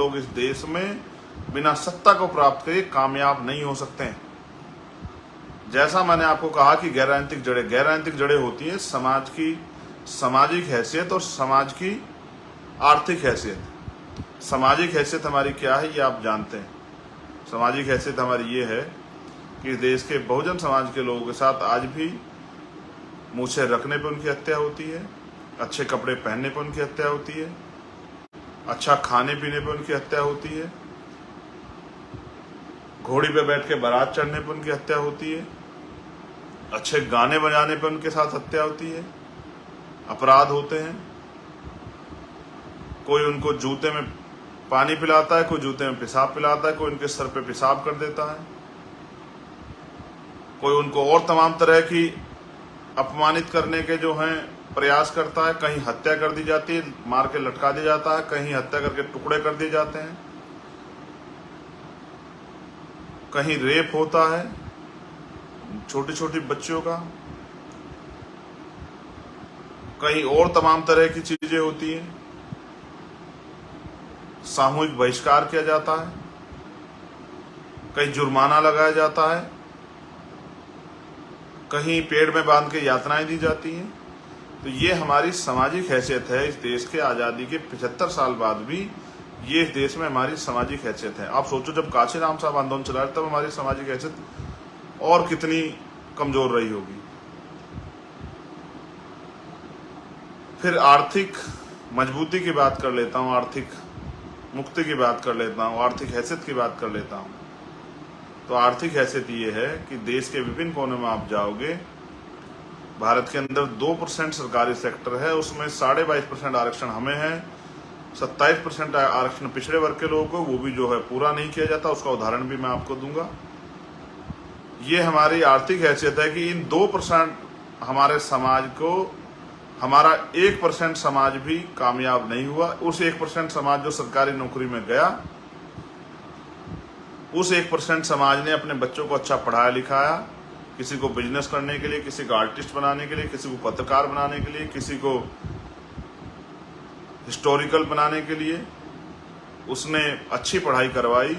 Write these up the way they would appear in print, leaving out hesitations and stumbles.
लोग इस देश में बिना सत्ता को प्राप्त करे कामयाब नहीं हो सकते हैं। जैसा मैंने आपको कहा कि गैर राजनीतिक जड़ें होती है समाज की सामाजिक हैसियत और समाज की आर्थिक हैसियत। सामाजिक हैसियत हमारी क्या है ये आप जानते हैं। सामाजिक हैसियत हमारी ये है कि देश के बहुजन समाज के लोगों के साथ आज भी मूछें रखने पर उनकी हत्या होती है, अच्छे कपड़े पहनने पर उनकी हत्या होती है, अच्छा खाने पीने पर उनकी हत्या होती है, घोड़ी पे बैठ के बारात चढ़ने पर उनकी हत्या होती है, अच्छे गाने बजाने पर उनके साथ हत्या होती है, अपराध होते हैं। कोई उनको जूते में पानी पिलाता है, कोई जूते में पेशाब पिलाता है, कोई उनके सर पे पेशाब कर देता है, कोई उनको और तमाम तरह की अपमानित करने के जो हैं प्रयास करता है। कहीं हत्या कर दी जाती है, मार के लटका दिया जाता है, कहीं हत्या करके टुकड़े कर दिए जाते हैं, कहीं रेप होता है छोटी छोटी बच्चियों का, कहीं और तमाम तरह की चीजें होती हैं। सामूहिक बहिष्कार किया जाता है, कहीं जुर्माना लगाया जाता है, कहीं पेड़ में बांध के यातनाएं दी जाती हैं। तो ये हमारी सामाजिक हैसियत है। इस देश के आज़ादी के 75 साल बाद भी ये इस देश में हमारी सामाजिक हैसियत है। आप सोचो जब काशीराम साहब आंदोलन चला रहे तब हमारी सामाजिक हैसियत और कितनी कमजोर रही होगी। फिर आर्थिक मजबूती की बात कर लेता हूँ, आर्थिक मुक्ति की बात कर लेता हूँ, आर्थिक हैसियत की बात कर लेता हूँ। तो आर्थिक हैसियत ये है कि देश के विभिन्न कोने में आप जाओगे, भारत के अंदर 2% सरकारी सेक्टर है, उसमें 22.5% आरक्षण हमें है, 27% आरक्षण पिछड़े वर्ग के लोगों को, वो भी जो है पूरा नहीं किया जाता। उसका उदाहरण भी मैं आपको दूंगा। ये हमारी आर्थिक हैसियत है कि इन 2% हमारे समाज को, हमारा 1% समाज भी कामयाब नहीं हुआ। उस 1% समाज जो सरकारी नौकरी में गया, उस 1% समाज ने अपने बच्चों को अच्छा पढ़ाया लिखाया, किसी को बिजनेस करने के लिए, किसी को आर्टिस्ट बनाने के लिए, किसी को पत्रकार बनाने के लिए, किसी को हिस्टोरिकल बनाने के लिए उसने अच्छी पढ़ाई करवाई।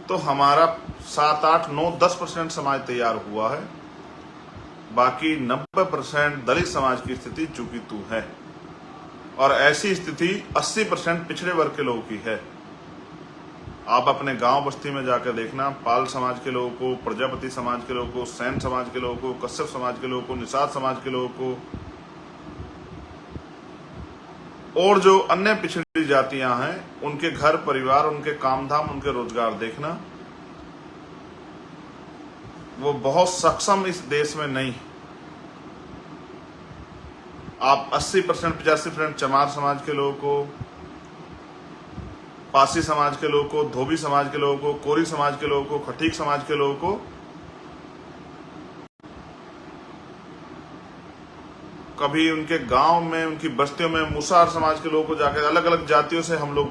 तो हमारा 7, 8, 9, 10% समाज तैयार हुआ है। बाकी 90% दलित समाज की स्थिति चूंकि तू है, और ऐसी स्थिति 80% पिछड़े वर्ग के लोगों की है। आप अपने गांव बस्ती में जाकर देखना, पाल समाज के लोगों को, प्रजापति समाज के लोगों को, सैन समाज के लोगों को, कश्यप समाज के लोगों को, निषाद समाज के लोगों को और जो अन्य पिछड़ी जातियां हैं, उनके घर परिवार, उनके काम धाम, उनके रोजगार देखना, वो बहुत सक्षम इस देश में नहीं। आप 80%, 85% चमार समाज के लोगों को, पासी समाज के लोगों को, धोबी समाज के लोगों को, कोरी समाज के लोगों को, खटीक समाज के लोगों को, कभी उनके गांव में, उनकी बस्तियों में मुसार समाज के लोगों को जाकर, अलग अलग जातियों से हम लोग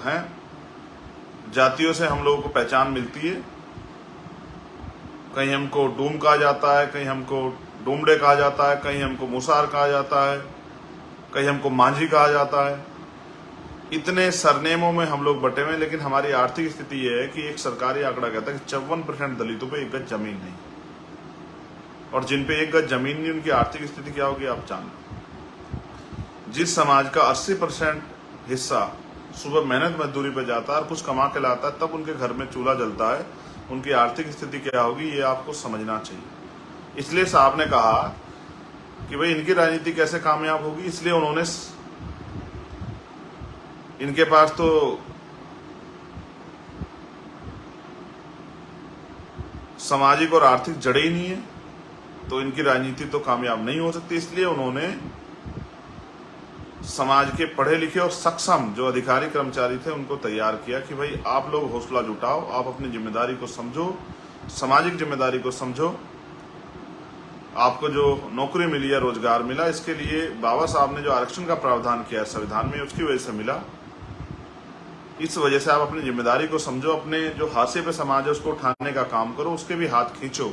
हैं, जातियों से हम लोगों को पहचान मिलती है। कहीं हमको डूम कहा जाता है, कहीं हमको डूमड़े कहा जाता है, कहीं हमको मुसार कहा जाता है, कहीं हमको मांझी कहा जाता है। इतने सरनेमों में हम लोग बटे हुए हैं। लेकिन हमारी आर्थिक स्थिति यह है कि एक सरकारी आंकड़ा कहता है कि 54% दलितों पे 1 गज जमीन नहीं, और जिन पे 1 गज जमीन नहीं, उनकी आर्थिक स्थिति क्या होगी आप जानते। जिस समाज का 80% हिस्सा सुबह मेहनत मजदूरी पे जाता है और कुछ कमा के लाता है, तब उनके घर में चूल्हा जलता है, उनकी आर्थिक स्थिति क्या होगी ये आपको समझना चाहिए। इसलिए साहब ने कहा कि भाई इनकी राजनीति कैसे कामयाब होगी, इसलिए उन्होंने, इनके पास तो सामाजिक और आर्थिक जड़ें ही नहीं है, तो इनकी राजनीति तो कामयाब नहीं हो सकती। इसलिए उन्होंने समाज के पढ़े लिखे और सक्षम जो अधिकारी कर्मचारी थे उनको तैयार किया कि भाई आप लोग हौसला जुटाओ, आप अपनी जिम्मेदारी को समझो, सामाजिक जिम्मेदारी को समझो। आपको जो नौकरी मिली है, रोजगार मिला, इसके लिए बाबा साहब ने जो आरक्षण का प्रावधान किया है संविधान में, उसकी वजह से मिला। इस वजह से आप अपनी जिम्मेदारी को समझो, अपने जो हाशिए पे समाज है उसको उठाने का काम करो, उसके भी हाथ खींचो,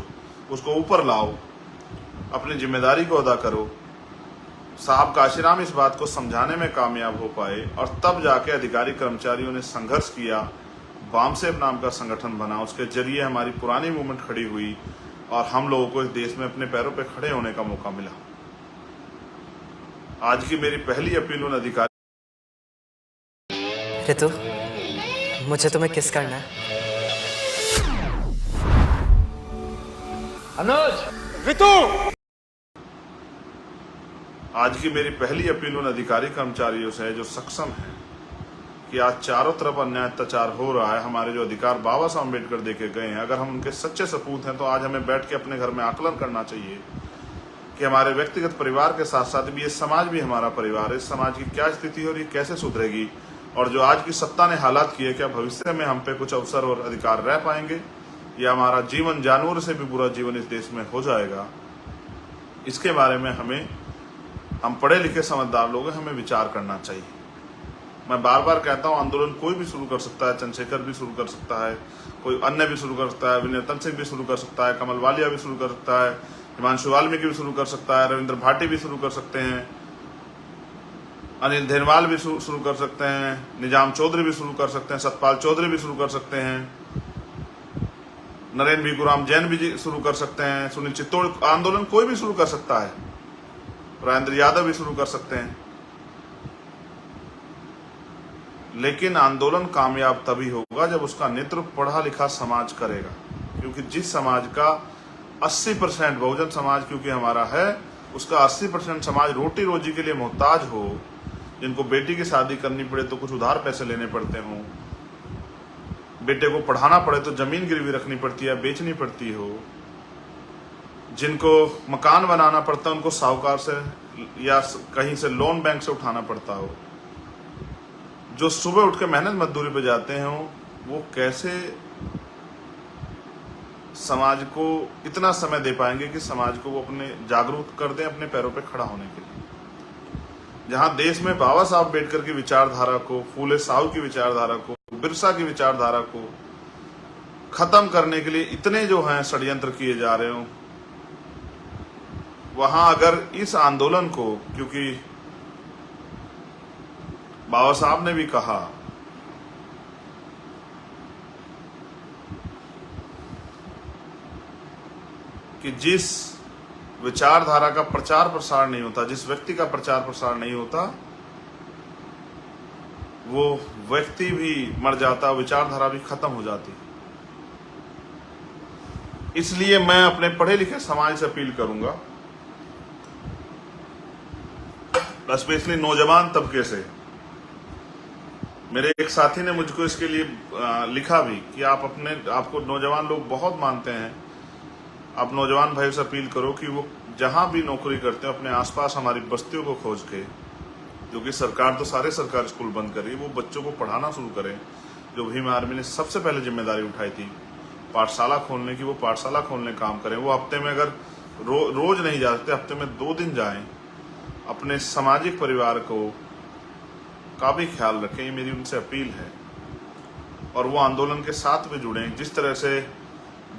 उसको ऊपर लाओ, अपनी जिम्मेदारी को अदा करो। साहब काशीराम इस बात को समझाने में कामयाब हो पाए और तब जाके अधिकारी कर्मचारियों ने संघर्ष किया, वामसेव नाम का संगठन बना, उसके जरिए हमारी पुरानी मूवमेंट खड़ी हुई और हम लोगों को इस देश में अपने पैरों पे खड़े होने का मौका मिला। आज की मेरी पहली अपील उन अधिकारी रितु, मुझे तुम्हें किस करना है? अनुज, रितु। आज की मेरी पहली अपील उन अधिकारी कर्मचारियों से है जो सक्षम है कि आज चारों तरफ अन्याय अत्याचार हो रहा है। हमारे जो अधिकार बाबा साहब अम्बेडकर देके गए हैं, अगर हम उनके सच्चे सपूत हैं तो आज हमें बैठ के अपने घर में आकलन करना चाहिए कि हमारे व्यक्तिगत परिवार के साथ साथ भी ये समाज भी हमारा परिवार है। इस समाज की क्या स्थिति हो रही है, कैसे सुधरेगी, और जो आज की सत्ता ने हालात किए, क्या भविष्य में हम पे कुछ अवसर और अधिकार रह पाएंगे या हमारा जीवन जानवर से भी बुरा जीवन इस देश में हो जाएगा। इसके बारे में हम पढ़े लिखे समझदार लोग हैं, हमें विचार करना चाहिए। मैं बार बार कहता हूं, आंदोलन कोई भी शुरू कर सकता है, चंद्रशेखर भी शुरू कर सकता है, कोई अन्य भी शुरू कर सकता है, विनयतन सिंह भी शुरू कर सकता है, कमल वालिया भी शुरू कर सकता है, हिमांशु वाल्मीकि भी शुरू कर सकता है, रविंद्र भाटी भी शुरू कर सकते हैं, अनिल धेरवाल भी शुरू कर सकते हैं, निजाम चौधरी भी शुरू कर सकते हैं, सतपाल चौधरी भी शुरू कर सकते हैं, नरेंद्र भिखुराम जैन भी शुरू कर सकते हैं, सुनील चित्तौड़, आंदोलन कोई भी शुरू कर सकता है, राजेंद्र यादव भी शुरू कर सकते हैं। लेकिन आंदोलन कामयाब तभी होगा जब उसका नेतृत्व पढ़ा लिखा समाज करेगा, क्योंकि जिस समाज का 80% बहुजन समाज क्योंकि हमारा है, उसका 80% समाज रोटी रोजी के लिए मोहताज हो, जिनको बेटी की शादी करनी पड़े तो कुछ उधार पैसे लेने पड़ते हों, बेटे को पढ़ाना पड़े तो जमीन गिरवी रखनी पड़ती है, बेचनी पड़ती हो, जिनको मकान बनाना पड़ता है उनको साहूकार से या कहीं से लोन बैंक से उठाना पड़ता हो, जो सुबह उठ के मेहनत मजदूरी पे जाते हैं वो कैसे समाज को इतना समय दे पाएंगे कि समाज को वो अपने जागरूक कर दें अपने पैरों पे खड़ा होने के लिए। जहां देश में बाबा साहब अम्बेडकर की विचारधारा को, फूले साहू की विचारधारा को, बिरसा की विचारधारा को खत्म करने के लिए इतने जो हैं षड्यंत्र किए जा रहे हो, वहां अगर इस आंदोलन को, क्योंकि बाबा साहब ने भी कहा कि जिस विचारधारा का प्रचार प्रसार नहीं होता, जिस व्यक्ति का प्रचार प्रसार नहीं होता, वो व्यक्ति भी मर जाता, विचारधारा भी खत्म हो जाती। इसलिए मैं अपने पढ़े लिखे समाज से अपील करूंगा, स्पेशली नौजवान तबके से। मेरे एक साथी ने मुझको इसके लिए लिखा भी कि आपको नौजवान लोग बहुत मानते हैं, आप नौजवान भाई से अपील करो कि वो जहां भी नौकरी करते हैं अपने आसपास हमारी बस्तियों को खोज के, जो कि सरकार तो सारे सरकारी स्कूल बंद कर रही है, वो बच्चों को पढ़ाना शुरू करें। जो भीम आर्मी ने सबसे पहले जिम्मेदारी उठाई थी पाठशाला खोलने की, वो पाठशाला खोलने काम करें। वो हफ्ते में अगर रोज नहीं जा सकते, हफ्ते में 2 दिन जाएं, अपने सामाजिक परिवार को का भी ख्याल रखें, ये मेरी उनसे अपील है। और वो आंदोलन के साथ भी जुड़ें। जिस तरह से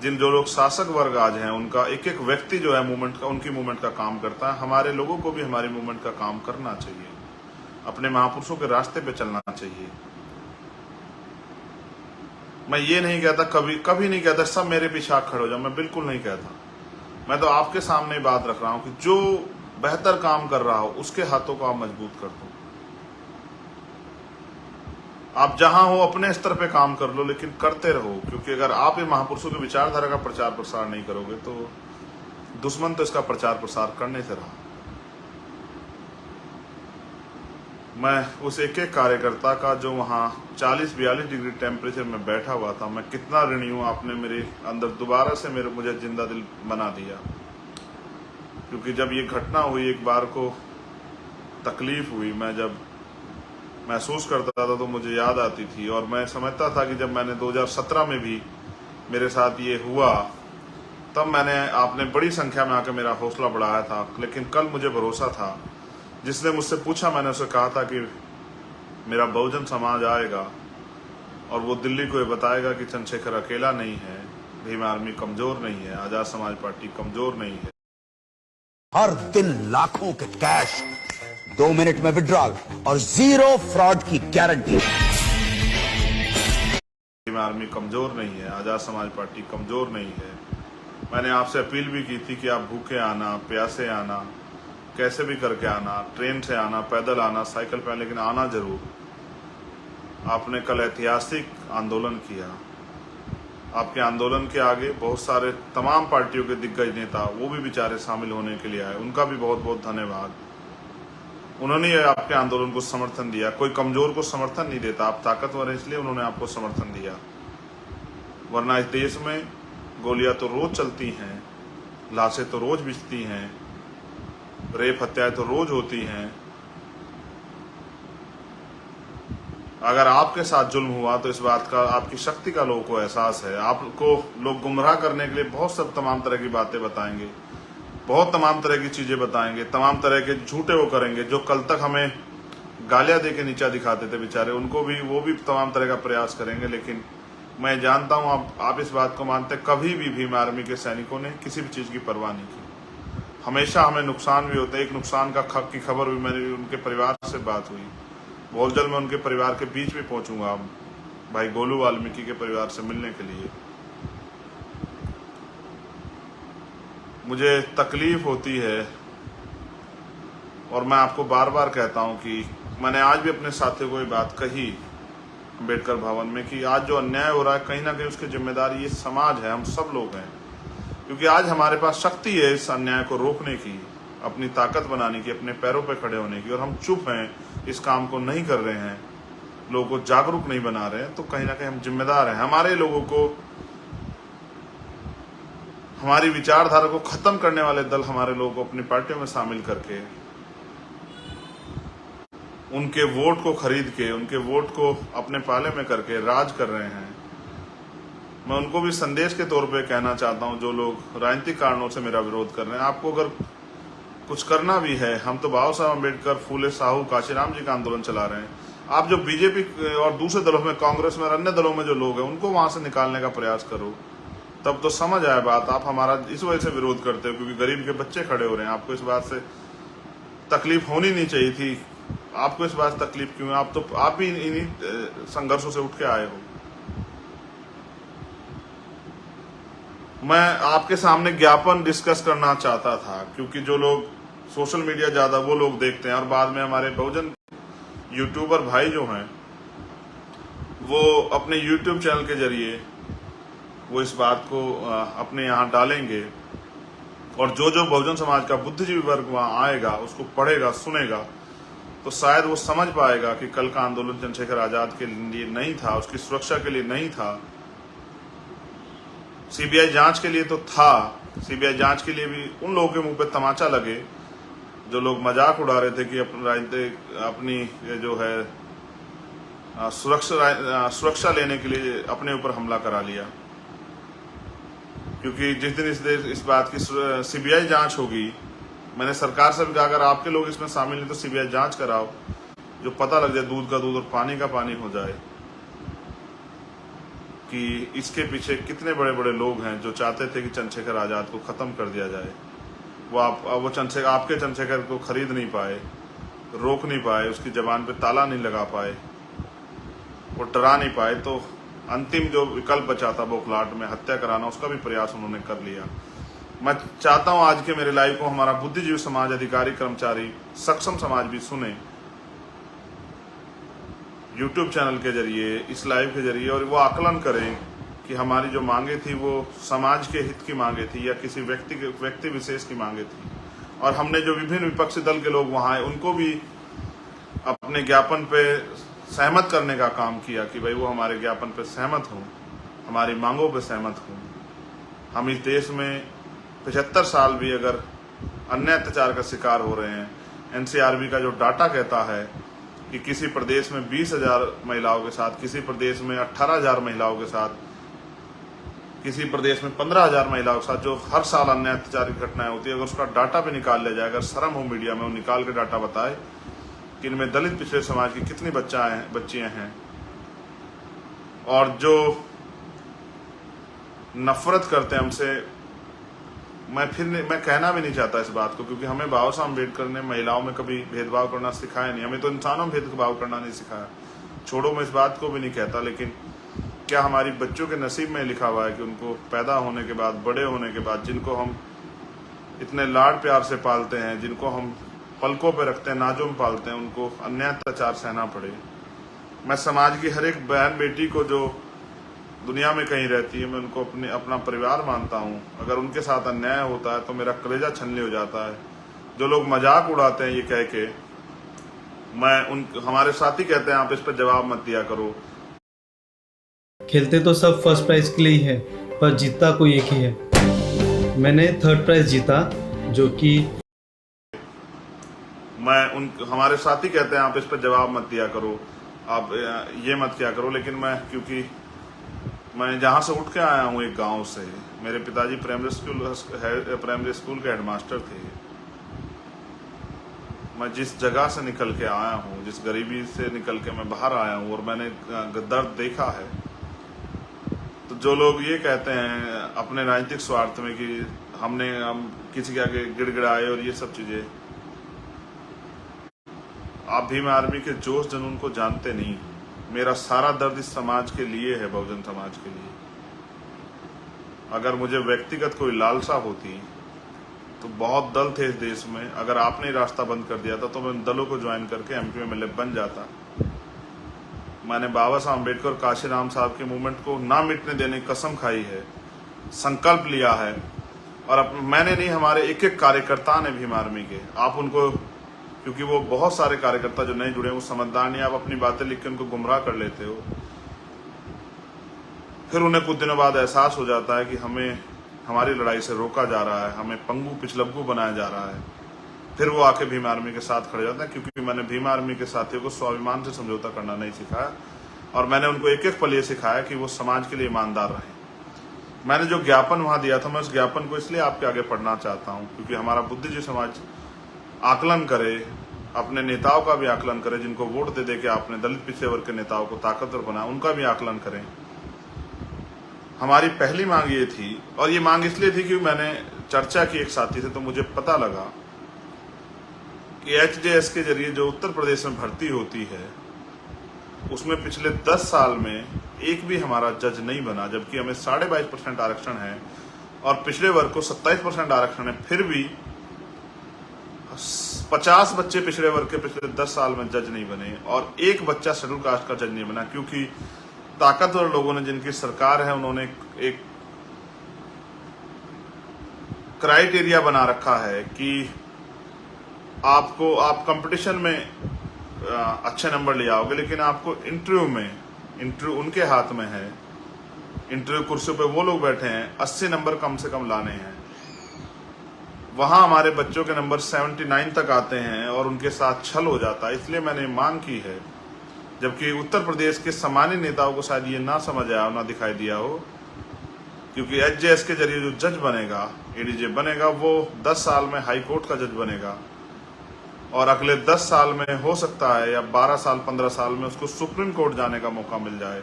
जो लोग शासक वर्ग आज हैं, उनका एक एक व्यक्ति जो है मूवमेंट का, उनकी मूवमेंट का काम करता है, हमारे लोगों को भी हमारी मूवमेंट का काम करना चाहिए, अपने महापुरुषों के रास्ते पे चलना चाहिए। मैं ये नहीं कहता, कभी नहीं कहता सब मेरे पीछे आके खड़े हो जाओ, मैं बिल्कुल नहीं कहता। मैं तो आपके सामने बात रख रहा हूं कि जो बेहतर काम कर रहा हो उसके हाथों को आप मजबूत कर दो। आप जहां हो अपने स्तर पे काम कर लो, लेकिन करते रहो, क्योंकि अगर आप ये महापुरुषों की विचारधारा का प्रचार प्रसार नहीं करोगे तो दुश्मन तो इसका प्रचार प्रसार करने से रहा। मैं उस एक एक कार्यकर्ता का जो वहां 40-42 डिग्री टेम्परेचर में बैठा हुआ था, मैं कितना ऋणी हूं। आपने मेरे अंदर दोबारा से मुझे जिंदा दिल बना दिया, क्योंकि जब ये घटना हुई, एक बार को तकलीफ हुई, मैं जब महसूस करता था तो मुझे याद आती थी, और मैं समझता था कि जब मैंने 2017 में भी मेरे साथ ये हुआ, तब आपने बड़ी संख्या में आकर मेरा हौसला बढ़ाया था। लेकिन कल मुझे भरोसा था, जिसने मुझसे पूछा मैंने उसे कहा था कि मेरा बहुजन समाज आएगा और वो दिल्ली को ये बताएगा कि चंद्रशेखर अकेला नहीं है, भीम आर्मी कमजोर नहीं है, आजाद समाज पार्टी कमजोर नहीं है। हर दिन लाखों के कैश 2 मिनट में विड्रॉल और 0 फ्रॉड की गारंटी। आर्मी कमजोर नहीं है, आजाद समाज पार्टी कमजोर नहीं है। मैंने आपसे अपील भी की थी कि आप भूखे आना, प्यासे आना, कैसे भी करके आना, ट्रेन से आना, पैदल आना, साइकिल पे, लेकिन आना जरूर। आपने कल ऐतिहासिक आंदोलन किया। आपके आंदोलन के आगे बहुत सारे तमाम पार्टियों के दिग्गज नेता वो भी बेचारे शामिल होने के लिए आए, उनका भी बहुत बहुत धन्यवाद। उन्होंने आपके आंदोलन को समर्थन दिया। कोई कमजोर को समर्थन नहीं देता, आप ताकतवर हैं इसलिए उन्होंने आपको समर्थन दिया, वरना इस देश में गोलियां तो रोज चलती हैं, लाशें तो रोज बिछती हैं, रेप हत्याएं तो रोज होती हैं। अगर आपके साथ जुल्म हुआ तो इस बात का आपकी शक्ति का लोगों को एहसास है। आपको लोग गुमराह करने के लिए बहुत सब तमाम तरह की बातें बताएंगे, बहुत तमाम तरह की चीजें बताएंगे, तमाम तरह के झूठे वो करेंगे। जो कल तक हमें गालियां दे के नीचा दिखाते थे बेचारे, उनको भी वो भी तमाम तरह का प्रयास करेंगे। लेकिन मैं जानता हूं आप इस बात को मानते, कभी भी भीम आर्मी के सैनिकों ने किसी भी चीज की परवाह नहीं की। हमेशा हमें नुकसान भी होता है। एक नुकसान की खबर भी मेरी उनके परिवार से बात हुई। बहुत जल्द मैं उनके परिवार के बीच में पहुंचूंगा, भाई गोलू वाल्मीकि के परिवार से मिलने के लिए। मुझे तकलीफ होती है और मैं आपको बार बार कहता हूं कि मैंने आज भी अपने साथियों को ये बात कही अम्बेडकर भवन में कि आज जो अन्याय हो रहा है कहीं ना कहीं उसकी जिम्मेदारी ये समाज है, हम सब लोग हैं। क्योंकि आज हमारे पास शक्ति है इस अन्याय को रोकने की, अपनी ताकत बनाने की, अपने पैरों पर खड़े होने की, और हम चुप हैं, इस काम को नहीं कर रहे हैं, लोगों को जागरूक नहीं बना रहे हैं। तो कहीं ना कहीं हम जिम्मेदार हैं। हमारे लोगों को, हमारी विचारधारा को खत्म करने वाले दल हमारे लोगों को अपनी पार्टियों में शामिल करके, उनके वोट को खरीद के, उनके वोट को अपने पाले में करके राज कर रहे हैं। मैं उनको भी संदेश के तौर पे कहना चाहता हूं, जो लोग राजनीतिक कारणों से मेरा विरोध कर रहे हैं, आपको अगर कुछ करना भी है, हम तो बाबा साहब अम्बेडकर, फूले साहू, काशीराम जी का आंदोलन चला रहे हैं। आप जो बीजेपी और दूसरे दलों में, कांग्रेस में और अन्य दलों में जो लोग हैं, उनको वहां से निकालने का प्रयास करो, तब तो समझ आए बात। आप हमारा इस वजह से विरोध करते हो क्योंकि गरीब के बच्चे खड़े हो रहे हैं। आपको इस बात से तकलीफ होनी नहीं चाहिए थी। आपको इस बात से तकलीफ क्यों है? आप भी इन्हीं संघर्षों से उठ के आए हो। मैं आपके सामने ज्ञापन डिस्कस करना चाहता था क्योंकि जो लोग सोशल मीडिया ज्यादा वो लोग देखते हैं, और बाद में हमारे बहुजन यूट्यूबर भाई जो हैं वो अपने यूट्यूब चैनल के जरिए वो इस बात को अपने यहाँ डालेंगे, और जो जो बहुजन समाज का बुद्धिजीवी वर्ग वहां आएगा, उसको पढ़ेगा, सुनेगा, तो शायद वो समझ पाएगा कि कल का आंदोलन चंद्रशेखर आजाद के लिए नहीं था, उसकी सुरक्षा के लिए नहीं था, सीबीआई जांच के लिए तो था। सीबीआई जांच के लिए भी उन लोगों के मुंह पे तमाचा लगे जो लोग मजाक उड़ा रहे थे कि अपनी जो है सुरक्षा लेने के लिए अपने ऊपर हमला करा लिया। क्योंकि जिस दिन इस बात की सीबीआई जांच होगी, मैंने सरकार से भी कहा अगर आपके लोग इसमें शामिल नहीं तो सीबीआई जांच कराओ, जो पता लग जाए, दूध का दूध और पानी का पानी हो जाए कि इसके पीछे कितने बड़े बड़े लोग हैं जो चाहते थे कि चंद्रशेखर आजाद को खत्म कर दिया जाए। वो आपके चंद्रशेखर को खरीद नहीं पाए, रोक नहीं पाए, उसकी जबान पे ताला नहीं लगा पाए, वो डरा नहीं पाए, तो अंतिम जो विकल्प बचा था बौखलाहट में हत्या कराना, उसका भी प्रयास उन्होंने कर लिया। मैं चाहता हूं आज के मेरे लाइव को हमारा बुद्धिजीवी समाज, अधिकारी, कर्मचारी, सक्षम समाज भी सुने यूट्यूब चैनल के जरिए, इस लाइव के जरिए, और वो आकलन करें कि हमारी जो मांगे थी वो समाज के हित की मांगे थी या किसी व्यक्ति विशेष की मांगे थी। और हमने जो विभिन्न विपक्षी दल के लोग वहां आए उनको भी अपने ज्ञापन पे सहमत करने का काम किया कि भाई वो हमारे ज्ञापन पे सहमत हों, हमारी मांगों पे सहमत हों। हम इस देश में 75 साल भी अगर अन्य अत्याचार का शिकार हो रहे हैं, एनसीआरबी का जो डाटा कहता है कि किसी प्रदेश में 20,000 महिलाओं के साथ, किसी प्रदेश में 18,000 महिलाओं के साथ, किसी प्रदेश में 15,000 महिलाओं के साथ जो हर साल अन्य अत्याचार की घटनाएं होती है, अगर उसका डाटा भी निकाल लिया जाए, अगर शर्म हो मीडिया में वो निकाल के डाटा बताए कि इनमें दलित पिछड़े समाज की कितनी बच्चियां हैं, और जो नफरत करते हैं हमसे, मैं कहना भी नहीं चाहता इस बात को, क्योंकि हमें बाबा साहब अम्बेडकर ने महिलाओं में कभी भेदभाव करना सिखाया नहीं, हमें तो इंसानों में भेदभाव करना नहीं सिखाया। छोड़ो, मैं इस बात को भी नहीं कहता, लेकिन क्या हमारी बच्चों के नसीब में लिखा हुआ है कि उनको पैदा होने के बाद, बड़े होने के बाद, जिनको हम इतने लाड प्यार से पालते हैं, जिनको हम पलकों पे रखते हैं, नाजों में पालते हैं, उनको अन्याय अत्याचार सहना पड़े। मैं समाज की हर एक बहन बेटी को जो दुनिया में कहीं रहती है, मैं उनको अपना परिवार मानता हूँ। अगर उनके साथ अन्याय होता है तो मेरा कलेजा छलनी हो जाता है। जो लोग मजाक उड़ाते हैं ये कह के, हमारे साथी कहते हैं आप इस पर जवाब मत दिया करो। खेलते तो सब फर्स्ट प्राइज के लिए ही है, पर जीतता कोई एक ही है। मैंने थर्ड प्राइज जीता, जो कि हमारे साथी कहते हैं आप इस पर जवाब मत दिया करो, आप ये मत किया करो, लेकिन क्योंकि मैं जहाँ से उठ के आया हूँ एक गांव से, मेरे पिताजी प्राइमरी स्कूल के हेडमास्टर थे। मैं जिस जगह से निकल के आया हूँ, जिस गरीबी से निकल के मैं बाहर आया हूँ, और मैंने दर्द देखा है, तो जो लोग ये कहते हैं अपने राजनीतिक स्वार्थ में कि हम किसी के आगे गिड़गिड़ाए और ये सब चीजें, आप भीम आर्मी के जोश जुनून को जानते नहीं। मेरा सारा दर्द इस समाज के लिए है, बहुजन समाज के लिए। अगर मुझे व्यक्तिगत कोई लालसा होती तो बहुत दल थे इस देश में, अगर आपने रास्ता बंद कर दिया था तो मैं उन दलों को ज्वाइन करके एमपी एमएलए बन जाता। मैंने बाबा साहब अम्बेडकर, काशीराम साहब के मूवमेंट को ना मिटने देने की कसम खाई है, संकल्प लिया है। और मैंने नहीं, हमारे एक एक कार्यकर्ता ने भीम आर्मी के, आप उनको, क्योंकि वो बहुत सारे कार्यकर्ता जो नहीं जुड़े हैं वो समझदार नहीं, आप अपनी बातें लिख के उनको गुमराह कर लेते हो। फिर उन्हें कुछ दिनों बाद एहसास हो जाता है कि हमें हमारी लड़ाई से रोका जा रहा है, हमें पंगु पिछलग्गू बनाया जा रहा है। फिर वो आके भीम आर्मी के साथ खड़े जाते हैं, क्योंकि मैंने भीम आर्मी के साथियों को स्वाभिमान से समझौता करना नहीं सिखाया, और मैंने उनको एक एक पल ये सिखाया कि वो समाज के लिए ईमानदार रहें। मैंने जो ज्ञापन वहां दिया था, मैं उस ज्ञापन को इसलिए आपके आगे पढ़ना चाहता हूँ क्योंकि हमारा बुद्धिजीवी समाज आकलन करे, अपने नेताओं का भी आकलन करे, जिनको वोट दे के आपने दलित पिछड़े वर्ग के नेताओं को ताकतवर बनाया, उनका भी आकलन करें। हमारी पहली मांग ये थी, और ये मांग इसलिए थी कि मैंने चर्चा की एक साथी से, तो मुझे पता लगा कि HJS के जरिए जो उत्तर प्रदेश में भर्ती होती है उसमें पिछले 10 साल में एक भी हमारा जज नहीं बना, जबकि हमें 22.5% आरक्षण है और पिछड़े वर्ग को 27% आरक्षण है। फिर भी 50 बच्चे पिछड़े वर्ग के पिछले 10 साल में जज नहीं बने, और एक बच्चा शेड्यूल कास्ट का जज नहीं बना, क्योंकि ताकतवर लोगों ने, जिनकी सरकार है, उन्होंने एक क्राइटेरिया बना रखा है कि आप कंपटीशन में अच्छे नंबर ले आओगे, लेकिन आपको इंटरव्यू उनके हाथ में है। इंटरव्यू कुर्सियों पे वो लोग बैठे हैं, 80 नंबर कम से कम लाने हैं। वहां हमारे बच्चों के नंबर 79 तक आते हैं और उनके साथ छल हो जाता है। इसलिए मैंने मांग की है, जबकि उत्तर प्रदेश के सामान्य नेताओं को शायद ये ना समझ आया हो, ना दिखाई दिया हो, क्योंकि HJS के जरिए जो जज बनेगा, ADJ बनेगा, वो 10 साल में हाई कोर्ट का जज बनेगा, और अगले 10 साल में हो सकता है, या 12 साल 15 साल में उसको सुप्रीम कोर्ट जाने का मौका मिल जाए।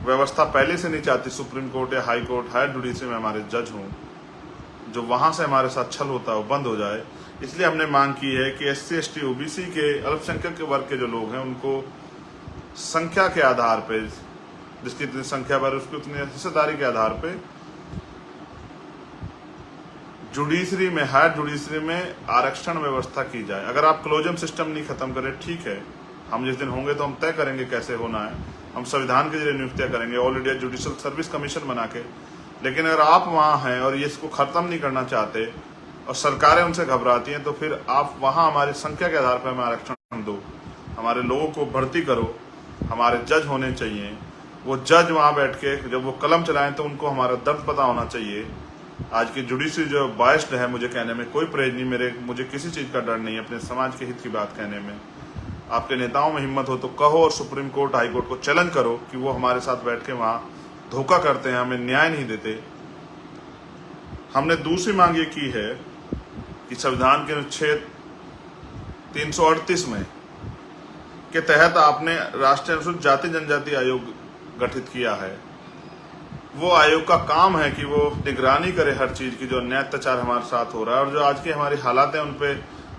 व्यवस्था पहले से नहीं चाहती सुप्रीम कोर्ट या हाई कोर्ट, हायर जुडिशरी में हमारे जज हों, जो वहां से हमारे साथ छल होता है वो बंद हो जाए। इसलिए हमने मांग की है कि SC ST OBC के अल्पसंख्यक के वर्ग के जो लोग हैं, उनको संख्या के आधार पे, जिसकी इतनी संख्या बढ़े उसकी उतनी हिस्सेदारी के आधार पे जुडिशरी में, हायर जुडिशरी में आरक्षण व्यवस्था की जाए। अगर आप क्लोजम सिस्टम नहीं खत्म करें, ठीक है, हम जिस दिन होंगे तो हम तय करेंगे कैसे होना है, हम संविधान के जरिए नियुक्तियां करेंगे, all India judicial service commission बना के। लेकिन अगर आप वहां हैं और ये इसको खत्म नहीं करना चाहते और सरकारें उनसे घबराती हैं, तो फिर आप वहां हमारी संख्या के आधार पर हमें आरक्षण दो, हमारे लोगों को भर्ती करो, हमारे जज होने चाहिए। वो जज वहां बैठ के जब वो कलम चलाएं तो उनको हमारा दर्द पता होना चाहिए। आज की जुडिशरी जो बायस्ड है, मुझे कहने में कोई परहेज नहीं, मुझे किसी चीज का डर नहीं है अपने समाज के हित की बात कहने में। आपके नेताओं में हिम्मत हो तो कहो, और सुप्रीम कोर्ट, हाई कोर्ट को चैलेंज करो कि वो हमारे साथ बैठ के वहां धोखा करते हैं, हमें न्याय नहीं देते। हमने दूसरी मांग ये की है कि संविधान के अनुच्छेद 338 में के तहत आपने राष्ट्रीय अनुसूचित जाति जनजाति आयोग गठित किया है, वो आयोग का काम है कि वो निगरानी करे हर चीज की, जो अन्याय अत्याचार हमारे साथ हो रहा है और जो आज की हमारी हालात है उन पे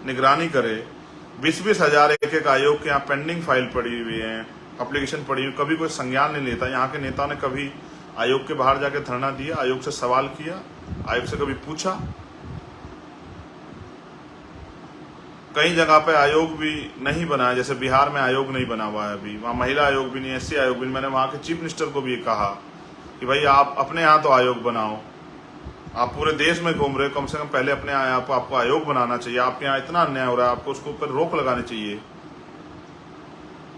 निगरानी करे। 20-20 हजार एक आयोग के यहाँ पेंडिंग फाइल पड़ी हुई है, एप्लीकेशन पड़ी हुई, कभी कोई संज्ञान नहीं लेता। यहाँ के नेताओं ने कभी आयोग के बाहर जाके धरना दिया, आयोग से सवाल किया, आयोग से कभी पूछा? कई जगह पे आयोग भी नहीं बना है, जैसे बिहार में आयोग नहीं बना हुआ है अभी, वहाँ महिला आयोग भी नहीं, एससी आयोग भी नहीं। मैंने वहाँ के चीफ मिनिस्टर को भी कहा कि भाई आप अपने यहाँ तो आयोग बनाओ, आप पूरे देश में घूम रहे हो, कम से कम पहले अपने यहाँ आपको आयोग बनाना चाहिए। आपके यहाँ इतना अन्याय हो रहा है, आपको उसके ऊपर रोक लगानी चाहिए।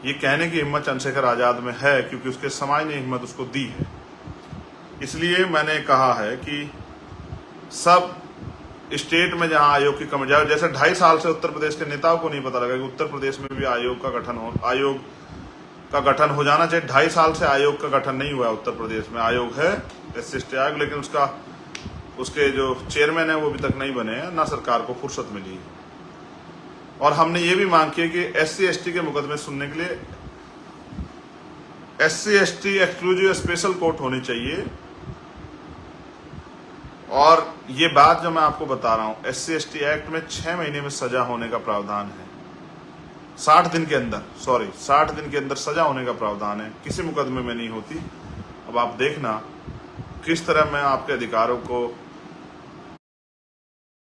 ये कहने की हिम्मत चंद्रशेखर आजाद में है क्योंकि उसके समाज ने हिम्मत उसको दी है। इसलिए मैंने कहा है कि सब स्टेट में जहां आयोग की कमी, जैसे 2.5 साल से उत्तर प्रदेश के नेताओं को नहीं पता लगा कि उत्तर प्रदेश में भी आयोग का गठन हो जाना चाहिए। 2.5 साल से आयोग का गठन नहीं हुआ उत्तर प्रदेश में। आयोग है SC/ST आयोग, लेकिन उसके जो चेयरमैन है वो अभी तक नहीं बने हैं, ना सरकार को फुर्सत मिली। और हमने ये भी मांग की कि SC/ST के मुकदमे सुनने के लिए SC/ST एक्सक्लूसिव स्पेशल कोर्ट होनी चाहिए। और ये बात जो मैं आपको बता रहा हूं, SC/ST एक्ट में 6 महीने में सजा होने का प्रावधान है। 60 दिन के अंदर सजा होने का प्रावधान है, किसी मुकदमे में नहीं होती। अब आप देखना किस तरह मैं आपके अधिकारों को।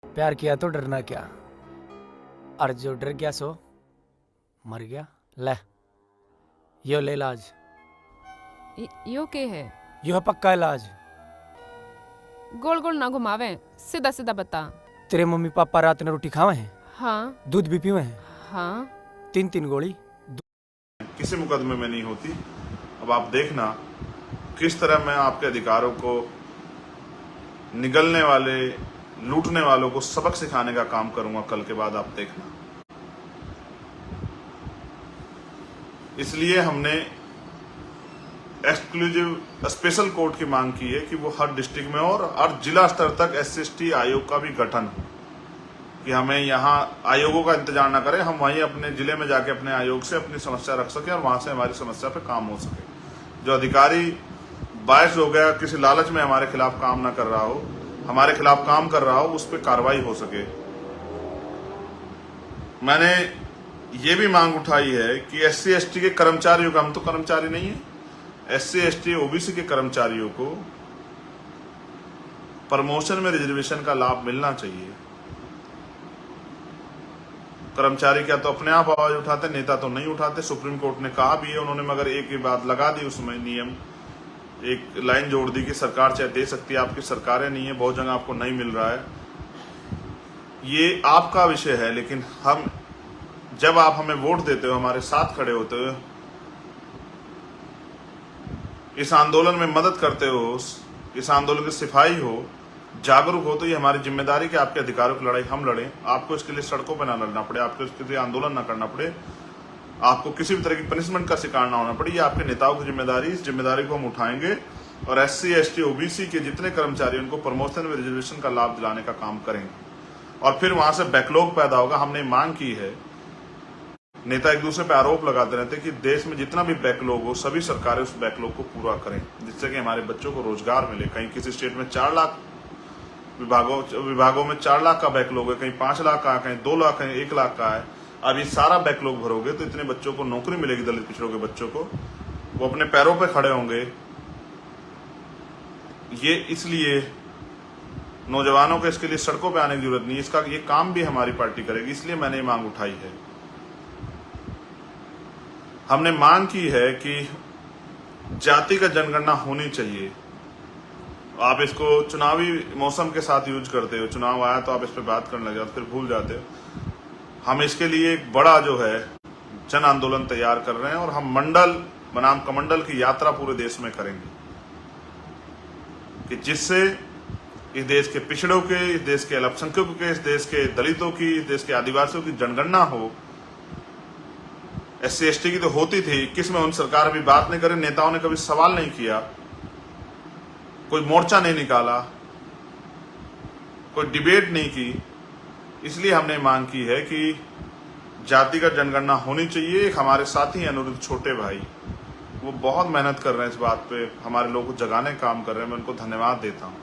प्यार किया तो डरना क्या, और जो डर गया सो मर गया। ले यो ले इलाज, यो के है? यो है पक्का इलाज। गोल गोल ना घुमावे, सीधा सीधा बता। तेरे मम्मी पापा रात में रोटी खावे हैं? हाँ। दूध भी पीवे हैं? हाँ। 3-3 गोली। किसी मुकदमे में नहीं होती। अब आप देखना किस तरह मैं आपके अधिकारों को, निगलने वाले, लूटने वालों को सबक सिखाने का काम करूंगा कल के बाद, आप देखना। इसलिए हमने एक्सक्लूसिव स्पेशल कोर्ट की मांग की है कि वो हर डिस्ट्रिक्ट में और हर जिला स्तर तक SC/ST आयोग का भी गठन हो, कि हमें यहाँ आयोगों का इंतजार ना करें, हम वहीं अपने जिले में जाके अपने आयोग से अपनी समस्या रख सके और वहां से हमारी समस्या पे काम हो सके। जो अधिकारी बायस हो गया, किसी लालच में हमारे खिलाफ काम ना कर रहा हो, हमारे खिलाफ काम कर रहा हो, उस पर कार्रवाई हो सके। मैंने ये भी मांग उठाई है कि SC/ST के कर्मचारियों का, हम तो कर्मचारी नहीं है, SC/ST OBC के कर्मचारियों को प्रमोशन में रिजर्वेशन का लाभ मिलना चाहिए। कर्मचारी क्या तो अपने आप आवाज उठाते, नेता तो नहीं उठाते। सुप्रीम कोर्ट ने कहा भी है उन्होंने, मगर एक ही बात लगा दी उसमें, नियम एक लाइन जोड़ दी कि सरकार चाहे दे सकती है, आपकी सरकारें नहीं है, बहुत जगह आपको नहीं मिल रहा है। ये आपका विषय है, लेकिन हम, जब आप हमें वोट देते हो, हमारे साथ खड़े होते हो, इस आंदोलन में मदद करते हो, इस आंदोलन के सिपाही हो, जागरूक हो, तो ये हमारी जिम्मेदारी कि आपके अधिकारों की लड़ाई हम लड़ें। आपको इसके लिए सड़कों पर ना लड़ना पड़े, आपको इसके लिए आंदोलन ना करना पड़े, आपको किसी भी तरह की पनिशमेंट का शिकार ना होना पड़े। ये आपके नेताओं की जिम्मेदारी, इस जिम्मेदारी को हम उठाएंगे और SC/ST OBC के जितने कर्मचारी उनको प्रमोशन में रिजर्वेशन का लाभ दिलाने का काम करेंगे। और फिर वहां से बैकलॉग पैदा होगा। हमने मांग की है, नेता एक दूसरे पे आरोप लगाते रहते कि देश में जितना भी बैकलॉग हो, सभी सरकारें उस बैकलॉग को पूरा करें, जिससे कि हमारे बच्चों को रोजगार मिले। कहीं किसी स्टेट में 4 लाख विभागों में 4 लाख का बैकलॉग है, कहीं 5 लाख का, कहीं 2 लाख, कहीं 1 लाख का है। अब ये सारा बैकलॉग भरोगे तो इतने बच्चों को नौकरी मिलेगी, दलित पिछड़ों के बच्चों को, वो अपने पैरों पे खड़े होंगे। ये इसलिए नौजवानों को इसके लिए सड़कों पे आने की जरूरत नहीं, इसका ये काम भी हमारी पार्टी करेगी। इसलिए मैंने ये मांग उठाई है। हमने मांग की है कि जाति का जनगणना होनी चाहिए। आप इसको चुनावी मौसम के साथ यूज करते हो, चुनाव आया तो आप इस पर बात करने लग जाते, फिर भूल जाते हो। हम इसके लिए एक बड़ा जो है जन आंदोलन तैयार कर रहे हैं और हम मंडल बनाम कमंडल की यात्रा पूरे देश में करेंगे, कि जिससे इस देश के पिछड़ों के, इस देश के अल्पसंख्यकों के, इस देश के दलितों की, इस देश के आदिवासियों की जनगणना हो। SC/ST की तो होती थी, 21 में उन सरकार अभी बात नहीं करे, नेताओं ने कभी सवाल नहीं किया, कोई मोर्चा नहीं निकाला, कोई डिबेट नहीं की। इसलिए हमने मांग की है कि जाति का जनगणना होनी चाहिए। एक हमारे साथी अनिरुद्ध छोटे भाई, वो बहुत मेहनत कर रहे हैं इस बात पे, हमारे लोगों को जगाने का काम कर रहे हैं, मैं उनको धन्यवाद देता हूँ।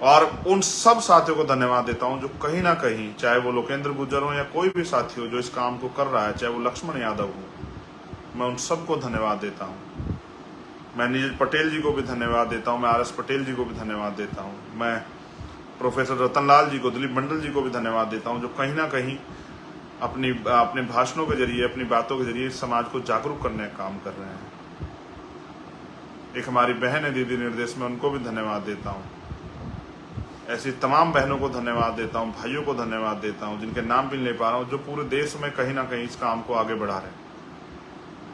और उन सब साथियों को धन्यवाद देता हूं जो कहीं ना कहीं, चाहे वो लोकेंद्र गुर्जर हो या कोई भी साथी हो जो इस काम को कर रहा है, चाहे वो लक्ष्मण यादव हो, मैं उन सबको धन्यवाद देता हूं। मैं नीरज पटेल जी को भी धन्यवाद देता हूं, मैं RS पटेल जी को भी धन्यवाद देता हूं, मैं प्रोफेसर रतनलाल जी को, दिलीप मंडल जी को भी धन्यवाद देता हूं, जो कहीं ना कहीं अपने भाषणों के जरिए, अपनी बातों के जरिए समाज को जागरूक करने का काम कर रहे हैं। एक हमारी बहन है दीदी निर्देश में, उनको भी धन्यवाद देता हूँ। ऐसी तमाम बहनों को धन्यवाद देता हूँ, भाइयों को धन्यवाद देता हूँ, जिनके नाम भी नहीं ले पा रहा हूँ, जो पूरे देश में कहीं ना कहीं इस काम को आगे बढ़ा रहे हैं।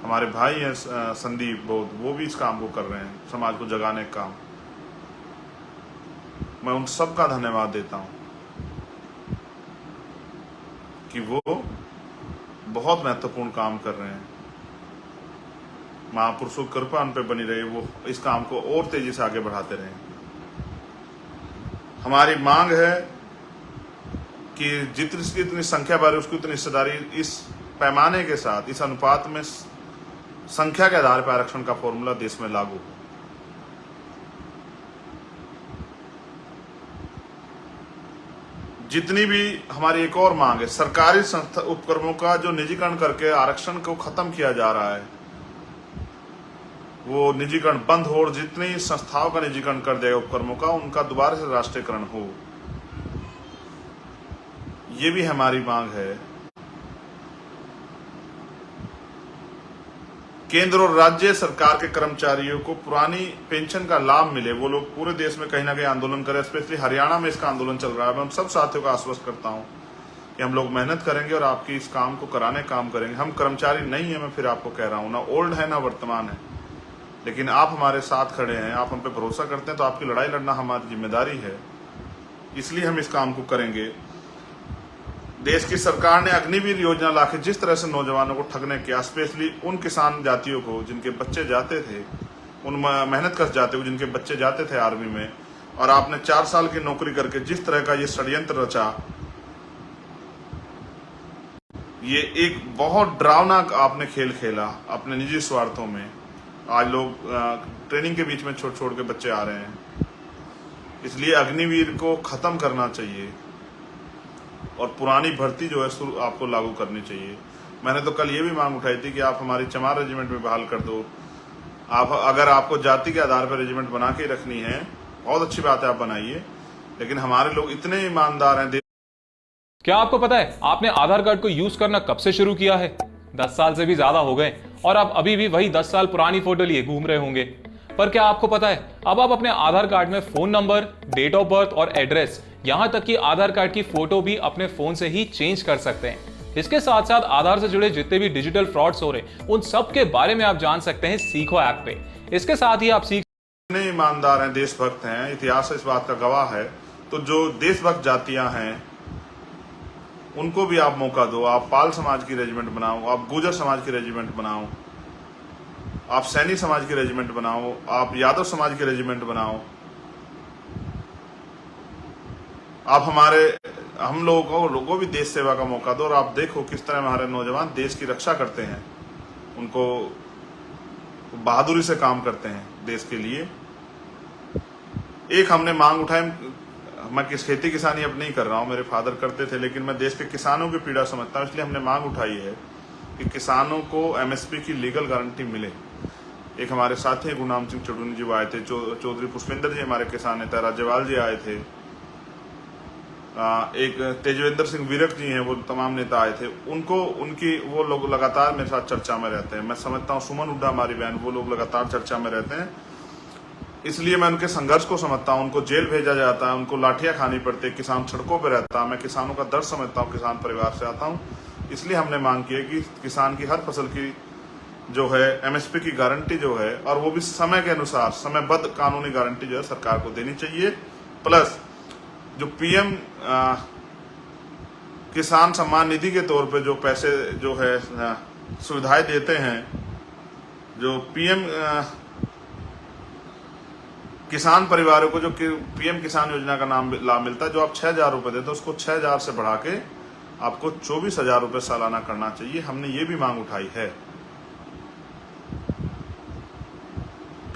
हमारे भाई हैं संदीप बोध, वो भी इस काम को कर रहे हैं, समाज को जगाने का काम। मैं उन सब का धन्यवाद देता हूँ कि वो बहुत महत्वपूर्ण काम कर रहे हैं। महापुरुषों की कृपा उन पे बनी रहे, वो इस काम को और तेजी से आगे बढ़ाते रहे। हमारी मांग है कि जितनी संख्या बढ़े उसकी उतनी हिस्सेदारी, इस पैमाने के साथ, इस अनुपात में संख्या के आधार पर आरक्षण का फॉर्मूला देश में लागू हो। जितनी भी हमारी एक और मांग है, सरकारी संस्था उपक्रमों का जो निजीकरण करके आरक्षण को खत्म किया जा रहा है, वो निजीकरण बंद हो और जितनी संस्थाओं का निजीकरण कर देगा उपक्रमों का, उनका दोबारा से राष्ट्रीयकरण हो। ये भी हमारी मांग है। केंद्र और राज्य सरकार के कर्मचारियों को पुरानी पेंशन का लाभ मिले, वो लोग पूरे देश में कहीं ना कहीं आंदोलन करें। स्पेशली हरियाणा में इसका आंदोलन चल रहा है। मैं उन सब साथियों को आश्वस्त करता हूं कि हम लोग मेहनत करेंगे और आपकी इस काम को कराने का काम करेंगे। हम कर्मचारी नहीं है, मैं फिर आपको कह रहा हूं, ना ओल्ड है ना वर्तमान है, लेकिन आप हमारे साथ खड़े हैं, आप हम पे भरोसा करते हैं, तो आपकी लड़ाई लड़ना हमारी जिम्मेदारी है। इसलिए हम इस काम को करेंगे। देश की सरकार ने अग्निवीर योजना लाके जिस तरह से नौजवानों को ठगने किया, स्पेशली उन किसान जातियों को जिनके बच्चे जाते थे, उन मेहनत कर जाते हुए जिनके बच्चे जाते थे आर्मी में, और आपने 4 साल की नौकरी करके जिस तरह का ये षड्यंत्र रचा, ये एक बहुत डरावना आपने खेल खेला अपने निजी स्वार्थों में। आज लोग ट्रेनिंग के बीच में छोड़ के बच्चे आ रहे हैं। इसलिए अग्निवीर को खत्म करना चाहिए और पुरानी भर्ती जो है आपको लागू करनी चाहिए। मैंने तो कल ये भी मांग उठाई थी कि आप हमारी चमार रेजिमेंट में बहाल कर दो। आप अगर आपको जाति के आधार पर रेजिमेंट बना के रखनी है, बहुत अच्छी बात है, आप बनाइए, लेकिन हमारे लोग इतने ईमानदार हैं। क्या आपको पता है आपने आधार कार्ड को यूज करना कब से शुरू किया है? 10 साल से भी ज्यादा हो गए और आप अभी भी वही 10 साल पुरानी फोटो लिए घूम रहे होंगे। पर क्या आपको पता है अब आप अपने आधार कार्ड में phone number, date of birth और एड्रेस, यहां तक कि आधार कार्ड की फोटो भी अपने फोन से ही चेंज कर सकते हैं। इसके साथ साथ आधार से जुड़े जितने भी डिजिटल फ्रॉड्स हो रहे उन सब के बारे में आप जान सकते हैं सीखो ऐप पे। इसके साथ ही आप इतने ईमानदार हैं, देशभक्त हैं, इतिहास इस बात का गवाह है। तो जो देशभक्त जातियां हैं उनको भी आप मौका दो। आप पाल समाज की रेजिमेंट बनाओ, आप गुर्जर समाज की रेजिमेंट बनाओ, आप सैनी समाज की रेजिमेंट बनाओ, आप यादव समाज की रेजिमेंट बनाओ। आप हम लोगों को भी देश सेवा का मौका दो और आप देखो किस तरह हमारे नौजवान देश की रक्षा करते हैं, उनको बहादुरी से काम करते हैं देश के लिए। एक हमने मांग उठाई, मैं खेती किसानी अब नहीं कर रहा हूं, मेरे फादर करते थे, लेकिन मैं देश के किसानों की पीड़ा समझता हूं, इसलिए हमने मांग उठाई है कि किसानों को MSP की लीगल गारंटी मिले। एक हमारे साथी गुरनाम सिंह चौधरी जी आए थे, चौधरी पुष्पेंद्र जी हमारे किसान नेता, राज्यपाल जी आए थे, एक तेजवेंद्र सिंह विरक जी हैं, वो तमाम नेता आए थे। वो लोग लगातार मेरे साथ चर्चा में रहते हैं। मैं समझता हूँ सुमन हुड्डा हमारी बहन, वो लोग लगातार चर्चा में रहते हैं। इसलिए मैं उनके संघर्ष को समझता हूँ। उनको जेल भेजा जाता है, उनको लाठियां खानी पड़ती है, किसान सड़कों पर रहता है। मैं किसानों का दर्द समझता हूँ, किसान परिवार से आता हूँ। इसलिए हमने मांग की है कि किसान की हर फसल की जो है MSP की गारंटी जो है, और वो भी समय के अनुसार समयबद्ध कानूनी गारंटी जो है सरकार को देनी चाहिए। प्लस जो PM किसान सम्मान निधि के तौर पे जो पैसे जो है सुविधाएं देते हैं, जो PM किसान परिवारों को जो PM किसान योजना का नाम लाभ मिलता है, जो आप 6,000 रुपये देते हैं, उसको 6,000 से बढ़ा के आपको 24,000 रुपये सालाना करना चाहिए। हमने ये भी मांग उठाई है।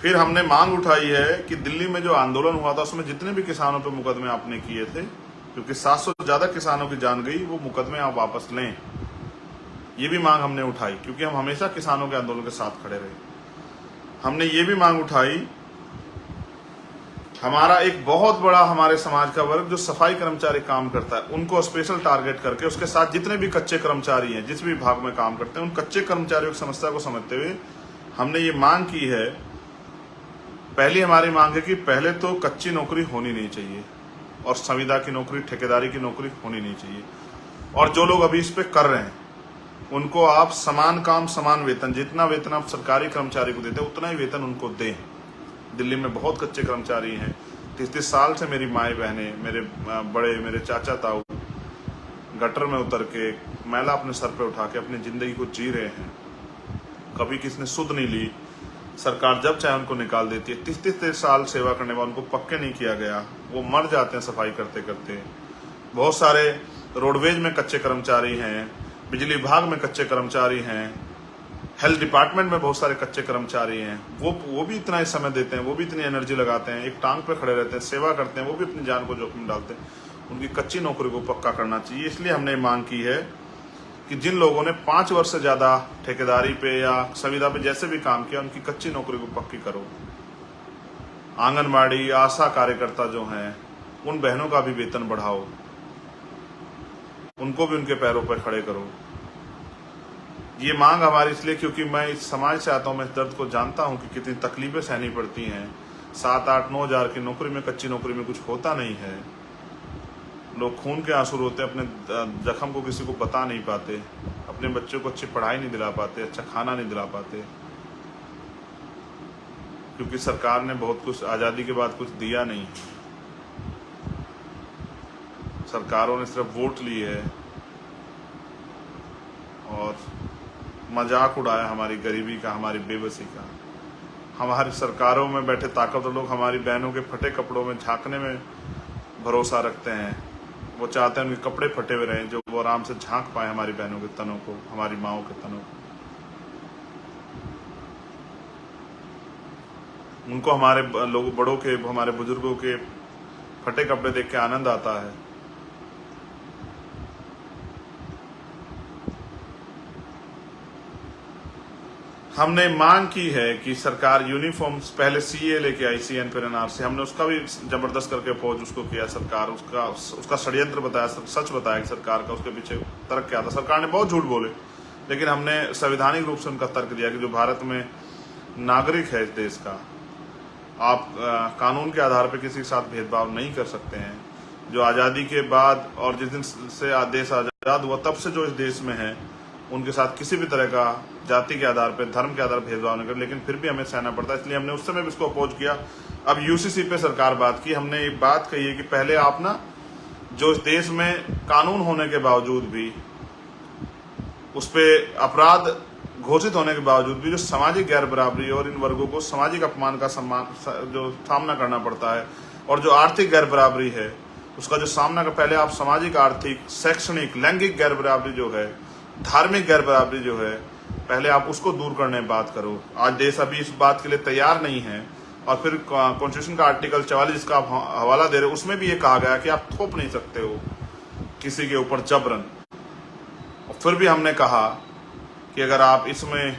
फिर हमने मांग उठाई है कि दिल्ली में जो आंदोलन हुआ था उसमें जितने भी किसानों पर मुकदमे आपने किए थे, क्योंकि 700 से ज्यादा किसानों की जान गई, वो मुकदमे आप वापस लें। ये भी मांग हमने उठाई, क्योंकि हम हमेशा किसानों के आंदोलन के साथ खड़े रहे। हमने ये भी मांग उठाई, हमारा एक बहुत बड़ा हमारे समाज का वर्ग जो सफाई कर्मचारी काम करता है, उनको स्पेशल टारगेट करके उसके साथ जितने भी कच्चे कर्मचारी हैं, जिस भी विभाग में काम करते हैं, उन कच्चे कर्मचारियों की समस्या को समझते हुए हमने ये मांग की है। पहली हमारी मांग है कि पहले तो कच्ची नौकरी होनी नहीं चाहिए और संविदा की नौकरी, ठेकेदारी की नौकरी होनी नहीं चाहिए। और जो लोग अभी इस पे कर रहे हैं उनको आप समान काम समान वेतन, जितना वेतन आप सरकारी कर्मचारी को देते हैं उतना ही वेतन उनको दें। दिल्ली में बहुत कच्चे कर्मचारी हैं, 30-30 साल से मेरी माएँ बहनें, मेरे चाचा ताऊ गटर में उतर के मैला अपने सर पे उठा के अपनी जिंदगी को जी रहे हैं। कभी किसने सुध नहीं ली, सरकार जब चाहे उनको निकाल देती है। 30-30 साल सेवा करने वालों को पक्के नहीं किया गया, वो मर जाते हैं सफाई करते करते। बहुत सारे रोडवेज में कच्चे कर्मचारी हैं, बिजली विभाग में कच्चे कर्मचारी हैं, हेल्थ डिपार्टमेंट में बहुत सारे कच्चे कर्मचारी हैं। वो भी इतना ही समय देते हैं, वो भी इतनी एनर्जी लगाते हैं, एक टांग पे खड़े रहते हैं, सेवा करते हैं, वो भी अपनी जान को जोखिम डालते हैं। उनकी कच्ची नौकरी को पक्का करना चाहिए। इसलिए हमने मांग की है कि जिन लोगों ने 5 वर्ष से ज्यादा ठेकेदारी पे या संविदा पे जैसे भी काम किया, उनकी कच्ची नौकरी को पक्की करो। आंगनबाड़ी, आशा कार्यकर्ता जो हैं, उन बहनों का भी वेतन बढ़ाओ, उनको भी उनके पैरों पर खड़े करो। ये मांग हमारी इसलिए क्योंकि मैं इस समाज से आता हूँ, मैं इस दर्द को जानता हूँ कि कितनी तकलीफें सहनी पड़ती हैं। 7-8-9 हज़ार की नौकरी में, कच्ची नौकरी में कुछ होता नहीं है। लोग खून के आंसू रोते, अपने जख्म को किसी को बता नहीं पाते, अपने बच्चों को अच्छी पढ़ाई नहीं दिला पाते, अच्छा खाना नहीं दिला पाते, क्योंकि सरकार ने बहुत कुछ आज़ादी के बाद कुछ दिया नहीं। सरकारों ने सिर्फ वोट लिए है और मजाक उड़ाया हमारी गरीबी का, हमारी बेबसी का। हमारी सरकारों में बैठे ताकतवर लोग हमारी बहनों के फटे कपड़ों में झांकने में भरोसा रखते हैं। वो चाहते हैं उनके कपड़े फटे हुए रहें, जो वो आराम से झांक पाए हमारी बहनों के तनों को, हमारी माओं के तनों को। उनको हमारे लोग, बड़ों के, हमारे बुजुर्गों के फटे कपड़े देख के आनंद आता है। हमने मांग की है कि सरकार यूनिफॉर्म्स, पहले सीए लेके आई, सीएन फिर एनआरसी, हमने उसका भी जबरदस्त करके अपोज उसको किया। सरकार उसका षड्यंत्र बताया, सच बताया कि सरकार का उसके पीछे तर्क क्या था। सरकार ने बहुत झूठ बोले, लेकिन हमने संवैधानिक रूप से उनका तर्क दिया कि जो भारत में नागरिक है इस देश का, आप कानून के आधार पर किसी के साथ भेदभाव नहीं कर सकते हैं। जो आज़ादी के बाद और जिस दिन से देश आज़ाद हुआ तब से जो इस देश में है, उनके साथ किसी भी तरह का जाति के आधार पर, धर्म के आधार पर भेदभाव नहीं कर, लेकिन फिर भी हमें सहना पड़ता है। इसलिए हमने उस समय भी इसको अपोज किया। अब यूसीसी पे सरकार बात की, हमने एक बात कही है कि पहले आप ना, जो इस देश में कानून होने के बावजूद भी, उस पर अपराध घोषित होने के बावजूद भी, जो सामाजिक गैर बराबरी और इन वर्गों को सामाजिक अपमान का जो सामना करना पड़ता है, और जो आर्थिक गैर बराबरी है उसका जो सामना कर, पहले आप सामाजिक, आर्थिक, शैक्षणिक, लैंगिक गैर बराबरी जो है, धार्मिक गैर बराबरी जो है, पहले आप उसको दूर करने बात करो। आज देश अभी इस बात के लिए तैयार नहीं है। और फिर कॉन्स्टिट्यूशन का आर्टिकल 44 जिसका आप हवाला दे रहे हो, उसमें भी ये कहा गया कि आप थोप नहीं सकते हो किसी के ऊपर जबरन। और फिर भी हमने कहा कि अगर आप इसमें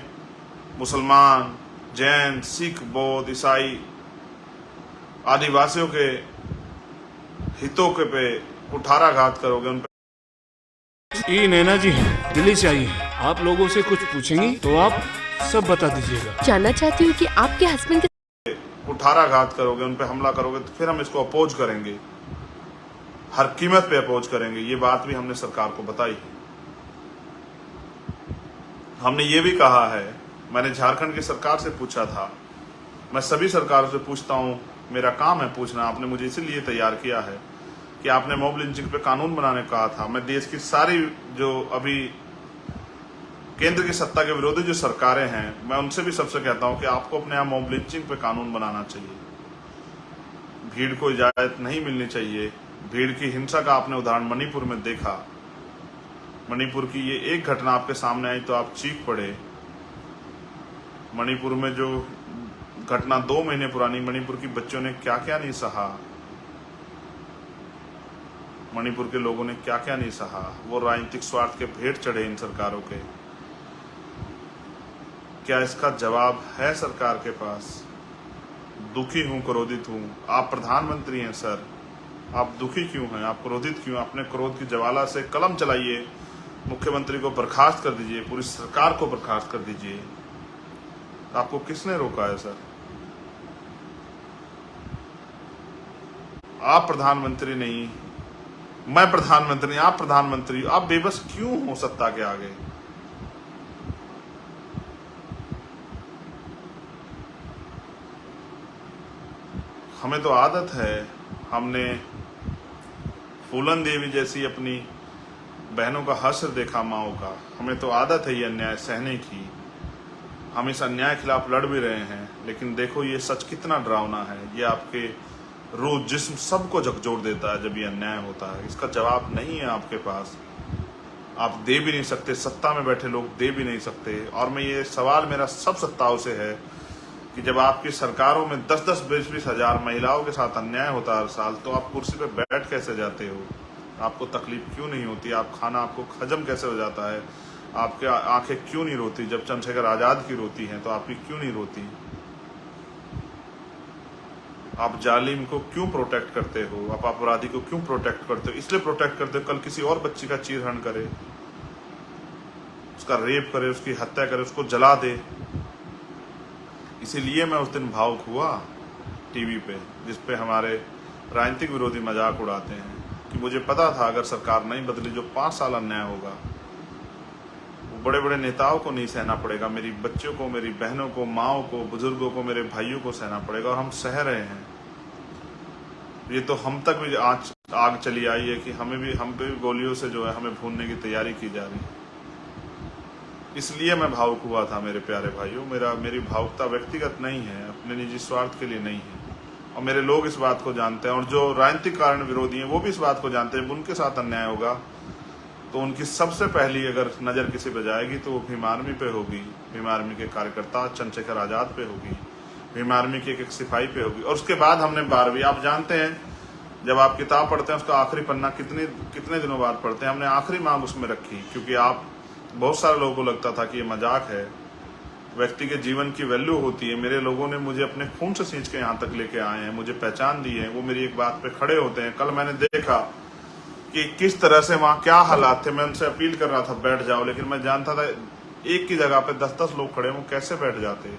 मुसलमान, जैन, सिख, बौद्ध, ईसाई, आदिवासियों के हितों के पे कुठाराघात करोगे, उन ये नैना जी हैं, दिल्ली से आई हैं। आप लोगों से कुछ पूछेंगी तो आप सब बता दीजिएगा। जानना चाहती हूँ कि आपके हस्बैंड के कुठाराघात करोगे, उन पे हमला करोगे, तो फिर हम इसको अपोज करेंगे, हर कीमत पे अपोज करेंगे। ये बात भी हमने सरकार को बताई। हमने ये भी कहा है, मैंने झारखंड की सरकार से पूछा था, मैं सभी सरकारों से पूछता हूँ, मेरा काम है पूछना, आपने मुझे इसीलिए तैयार किया है कि आपने मॉब लिंचिंग पे कानून बनाने कहा था। मैं देश की सारी जो अभी केंद्र की सत्ता के विरोधी जो सरकारें हैं, मैं उनसे भी सबसे कहता हूं कि आपको अपने यहाँ मॉब लिंचिंग पे कानून बनाना चाहिए। भीड़ को इजाजत नहीं मिलनी चाहिए। भीड़ की हिंसा का आपने उदाहरण मणिपुर में देखा। मणिपुर की ये एक घटना आपके सामने आई तो आप चीख पड़े। मणिपुर में जो घटना 2 महीने पुरानी, मणिपुर की बच्चों ने क्या क्या नहीं सहा, मणिपुर के लोगों ने क्या क्या नहीं सहा। वो राजनीतिक स्वार्थ के भेंट चढ़े इन सरकारों के। क्या इसका जवाब है सरकार के पास? दुखी हूं, क्रोधित हूं। आप प्रधानमंत्री हैं सर, आप दुखी क्यों हैं? आप क्रोधित क्यों? अपने क्रोध की ज्वाला से कलम चलाइए, मुख्यमंत्री को बर्खास्त कर दीजिए, पूरी सरकार को बर्खास्त कर दीजिए। आपको किसने रोका है सर? आप प्रधानमंत्री नहीं, मैं प्रधानमंत्री, आप प्रधानमंत्री, आप बेबस क्यों हो सत्ता के आगे? हमें तो आदत है, हमने फूलन देवी जैसी अपनी बहनों का हश्र देखा माओ का। हमें तो आदत है ये अन्याय सहने की। हम इस अन्याय के खिलाफ लड़ भी रहे हैं, लेकिन देखो ये सच कितना डरावना है। ये आपके रूह जिस्म सबको झकझोर देता है जब ये अन्याय होता है। इसका जवाब नहीं है आपके पास, आप दे भी नहीं सकते, सत्ता में बैठे लोग दे भी नहीं सकते। और मैं ये सवाल मेरा सब सत्ताओं से है कि जब आपकी सरकारों में 10-10, 20-20 हजार महिलाओं के साथ अन्याय होता है हर साल, तो आप कुर्सी पे बैठ कैसे जाते हो? आपको तकलीफ क्यों नहीं होती? आप खाना आपको हजम कैसे हो जाता है? आपके आंखें क्यों नहीं रोती? जब चंद्रशेखर आजाद की रोती हैं तो आपकी क्यों नहीं रोती? आप जालिम को क्यों प्रोटेक्ट करते हो? आप अपराधी को क्यों प्रोटेक्ट करते हो? इसलिए प्रोटेक्ट करते हो कल किसी और बच्ची का चीरहरण करे, उसका रेप करे, उसकी हत्या करे, उसको जला दे। इसीलिए मैं उस दिन भावुक हुआ टीवी पे, जिसपे हमारे राजनीतिक विरोधी मजाक उड़ाते हैं, कि मुझे पता था अगर सरकार नहीं बदली जो 5 साल अन्याय होगा वो बड़े बड़े नेताओं को नहीं सहना पड़ेगा, मेरी बच्चों को, मेरी बहनों को, माओं को, बुजुर्गों को, मेरे भाइयों को सहना पड़ेगा। और हम सह रहे हैं। ये तो हम तक भी आग चली आई है कि हम पे भी गोलियों से जो है हमें भूनने की तैयारी की जा रही है। इसलिए मैं भावुक हुआ था मेरे प्यारे भाइयों। मेरी भावुकता व्यक्तिगत नहीं है, अपने निजी स्वार्थ के लिए नहीं है, और मेरे लोग इस बात को जानते हैं। और जो राजनीतिक कारण विरोधी हैं वो भी इस बात को जानते हैं, उनके साथ अन्याय होगा तो उनकी सबसे पहली अगर नज़र किसी पे जाएगी तो वो भीम आर्मी पे होगी, भीम आर्मी के कार्यकर्ता चंद्रशेखर आजाद पे होगी, भीम आर्मी के एक सिपाही पे होगी। और उसके बाद हमने 12वीं, आप जानते हैं जब आप किताब पढ़ते हैं उसका आखिरी पन्ना कितने दिनों बाद पढ़ते हैं, हमने आखिरी मांग उसमें रखी, क्योंकि आप बहुत सारे लोगों को लगता था कि ये मजाक है, व्यक्ति के जीवन की वैल्यू होती है। मेरे लोगों ने मुझे अपने खून से सींच के यहाँ तक लेके आए हैं, मुझे पहचान दी है, वो मेरी एक बात पे खड़े होते हैं। कल मैंने देखा कि किस तरह से वहाँ क्या हालात थे, मैं उनसे अपील कर रहा था बैठ जाओ, लेकिन मैं जानता था एक की जगह पे 10-10 लोग खड़े, वो कैसे बैठ जाते।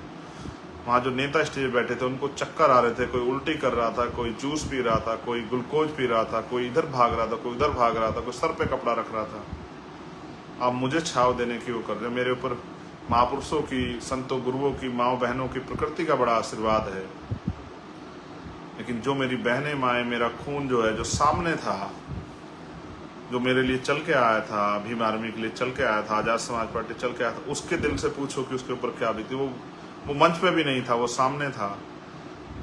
वहाँ जो नेता स्टेज बैठे थे उनको चक्कर आ रहे थे, कोई उल्टी कर रहा था, कोई जूस पी रहा था, कोई ग्लूकोज पी रहा था, कोई इधर भाग रहा था, कोई उधर भाग रहा था, कोई सर पे कपड़ा रख रहा था। आप मुझे छाव देने की वो कर रहे, मेरे ऊपर महापुरुषों की, संतों, गुरुओं की, माओ बहनों की, प्रकृति का बड़ा आशीर्वाद है। लेकिन जो मेरी बहनें, माएँ, मेरा खून जो है, जो सामने था, जो मेरे लिए चल के आया था, भीम आर्मी के लिए चल के आया था, आजाद समाज पार्टी चल के आया था, उसके दिल से पूछो कि उसके ऊपर क्या बीती। वो मंच पे भी नहीं था, वो सामने था,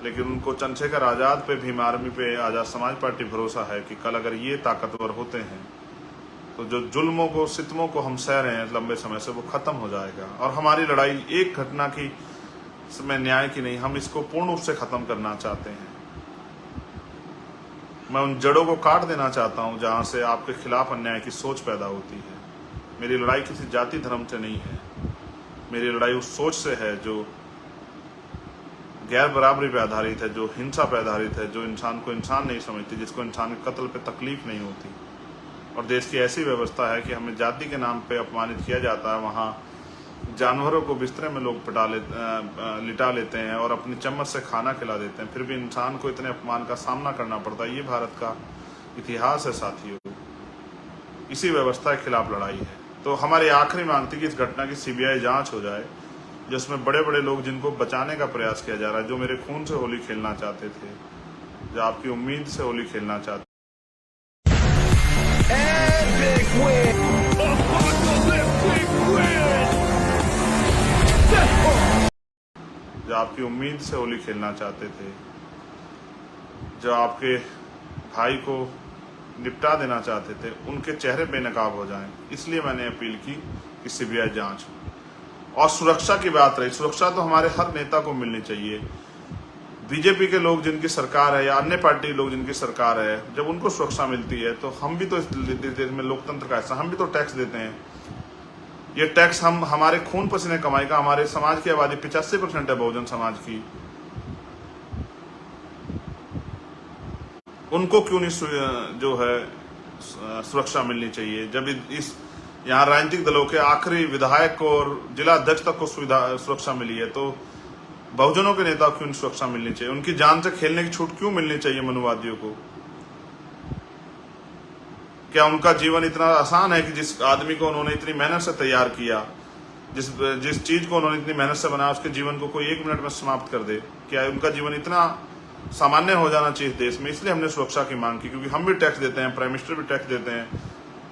लेकिन उनको चंद्रशेखर आजाद पे, भीम आर्मी पे, आजाद समाज पार्टी भरोसा है कि कल अगर ये ताकतवर होते हैं तो जो जुल्मों को, सितमों को हम सह रहे हैं लंबे समय से, वो खत्म हो जाएगा। और हमारी लड़ाई एक घटना की में न्याय की नहीं, हम इसको पूर्ण रूप से खत्म करना चाहते हैं। मैं उन जड़ों को काट देना चाहता हूं जहां से आपके खिलाफ अन्याय की सोच पैदा होती है। मेरी लड़ाई किसी जाति धर्म से नहीं है, मेरी लड़ाई उस सोच से है जो गैर बराबरी पे आधारित है, जो हिंसा पे आधारित है, जो इंसान को इंसान नहीं समझती, जिसको इंसान के कत्ल पे तकलीफ नहीं होती। और देश की ऐसी व्यवस्था है कि हमें जाति के नाम पे अपमानित किया जाता है, वहाँ जानवरों को बिस्तरे में लोग लिटा लेते हैं और अपनी चम्मच से खाना खिला देते हैं, फिर भी इंसान को इतने अपमान का सामना करना पड़ता है। ये भारत का इतिहास है साथियों, इसी व्यवस्था के खिलाफ लड़ाई है। तो हमारी आखिरी मांग थी कि इस घटना की सीबीआई जांच हो जाए, जिसमें बड़े बड़े लोग जिनको बचाने का प्रयास किया जा रहा है, जो मेरे खून से होली खेलना चाहते थे, जो आपकी उम्मीद से होली खेलना चाहते, जो आपकी उम्मीद से होली खेलना चाहते थे, जो आपके भाई को निपटा देना चाहते थे, उनके चेहरे बेनकाब हो जाएं। इसलिए मैंने अपील की कि सीबीआई जांच हो। और सुरक्षा की बात रही, सुरक्षा तो हमारे हर नेता को मिलनी चाहिए। बीजेपी के लोग जिनकी सरकार है या अन्य पार्टी लोग जिनकी सरकार है, जब उनको सुरक्षा मिलती है तो हम भी तो इस देश में लोकतंत्र का हिस्सा, हम भी तो टैक्स देते हैं। ये टैक्स हम हमारे खून पसीने कमाई का, हमारे समाज की आबादी 85% है बहुजन समाज की, उनको क्यों नहीं जो है सुरक्षा मिलनी चाहिए? जब इस यहाँ राजनीतिक दलों के आखिरी विधायक और जिला अध्यक्ष तक को सुरक्षा मिली है, तो बहुजनों के नेता क्यों सुरक्षा मिलनी चाहिए? उनकी जान से खेलने की छूट क्यों मिलनी चाहिए मनुवादियों को? क्या उनका जीवन इतना आसान है कि जिस आदमी को उन्होंने इतनी मेहनत से तैयार किया, जिस चीज को उन्होंने इतनी मेहनत से बनाया, उसके जीवन को कोई 1 मिनट में समाप्त कर दे? क्या उनका जीवन इतना सामान्य हो जाना चाहिए देश में? इसलिए हमने सुरक्षा की मांग की, क्योंकि हम भी टैक्स देते हैं, प्राइम मिनिस्टर भी टैक्स देते हैं,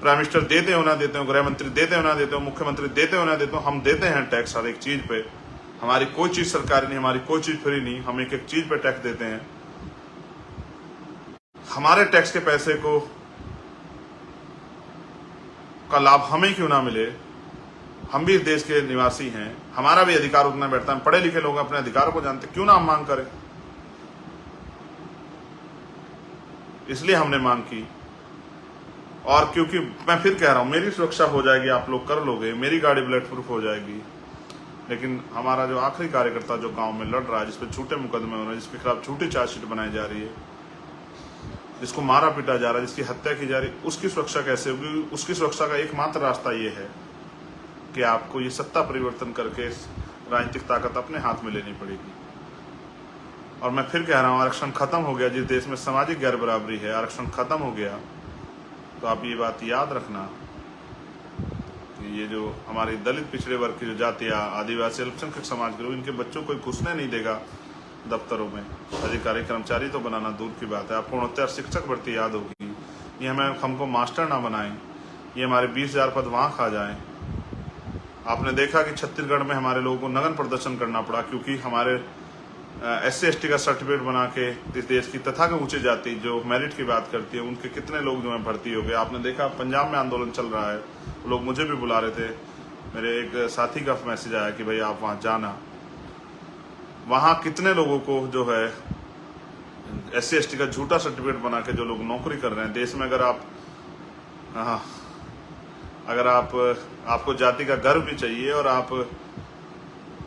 प्राइम मिनिस्टर देते हो ना देते हो, गृह मंत्री देते हो ना देते हो, मुख्यमंत्री देते हो ना देते हो, हम देते हैं टैक्स हर एक चीज पे। हमारी कोई चीज सरकारी नहीं, हमारी कोई चीज फ्री नहीं, हम एक एक चीज पे टैक्स देते हैं। हमारे टैक्स के पैसे का लाभ हमें क्यों ना मिले? हम भी इस देश के निवासी हैं, हमारा भी अधिकार उतना बैठता है। पढ़े लिखे लोग अपने अधिकारों को जानते, क्यों ना हम मांग करें? इसलिए हमने मांग की। और क्योंकि मैं फिर कह रहा हूं, मेरी सुरक्षा हो जाएगी, आप लोग कर लोगे, मेरी गाड़ी बुलेट प्रूफ हो जाएगी, लेकिन हमारा जो आखिरी कार्यकर्ता जो गांव में लड़ रहा है, जिसपे झूठे मुकदमे हो रहे हैं, जिसके खिलाफ झूठी चार्जशीट बनाई जा रही है, जिसको मारा पीटा जा रहा है, जिसकी हत्या की जा रही है, उसकी सुरक्षा कैसे होगी? उसकी सुरक्षा का एकमात्र रास्ता ये है कि आपको ये सत्ता परिवर्तन करके राजनीतिक ताकत अपने हाथ में लेनी पड़ेगी। और मैं फिर कह रहा हूँ, आरक्षण खत्म हो गया। जिस देश में सामाजिक गैर बराबरी है, आरक्षण खत्म हो गया। तो आप ये बात याद रखना कि ये जो हमारी दलित पिछड़े वर्ग की जो जातियाँ, आदिवासी, अल्पसंख्यक समाज के लोग, इनके बच्चों को घुसने नहीं देगा दफ्तरों में। अधिकारी कर्मचारी तो बनाना दूर की बात है, आपको 69 शिक्षक भर्ती याद होगी। ये हमको मास्टर ना बनाएं, ये हमारे 20,000 पद वहाँ खा जाएं। आपने देखा कि छत्तीसगढ़ में हमारे लोगों को नग्न प्रदर्शन करना पड़ा, क्योंकि हमारे SC/ST का सर्टिफिकेट बना के इस देश की तथा के ऊंचे जाति जो मेरिट की बात करती है, उनके कितने लोग जो है भर्ती हो गए। आपने देखा पंजाब में आंदोलन चल रहा है, लोग मुझे भी बुला रहे थे, मेरे एक साथी का मैसेज आया कि भाई आप वहाँ जाना। वहाँ कितने लोगों को जो है SC/ST का झूठा सर्टिफिकेट बना के जो लोग नौकरी कर रहे हैं देश में। अगर आपको जाति का गर्व भी चाहिए, और आप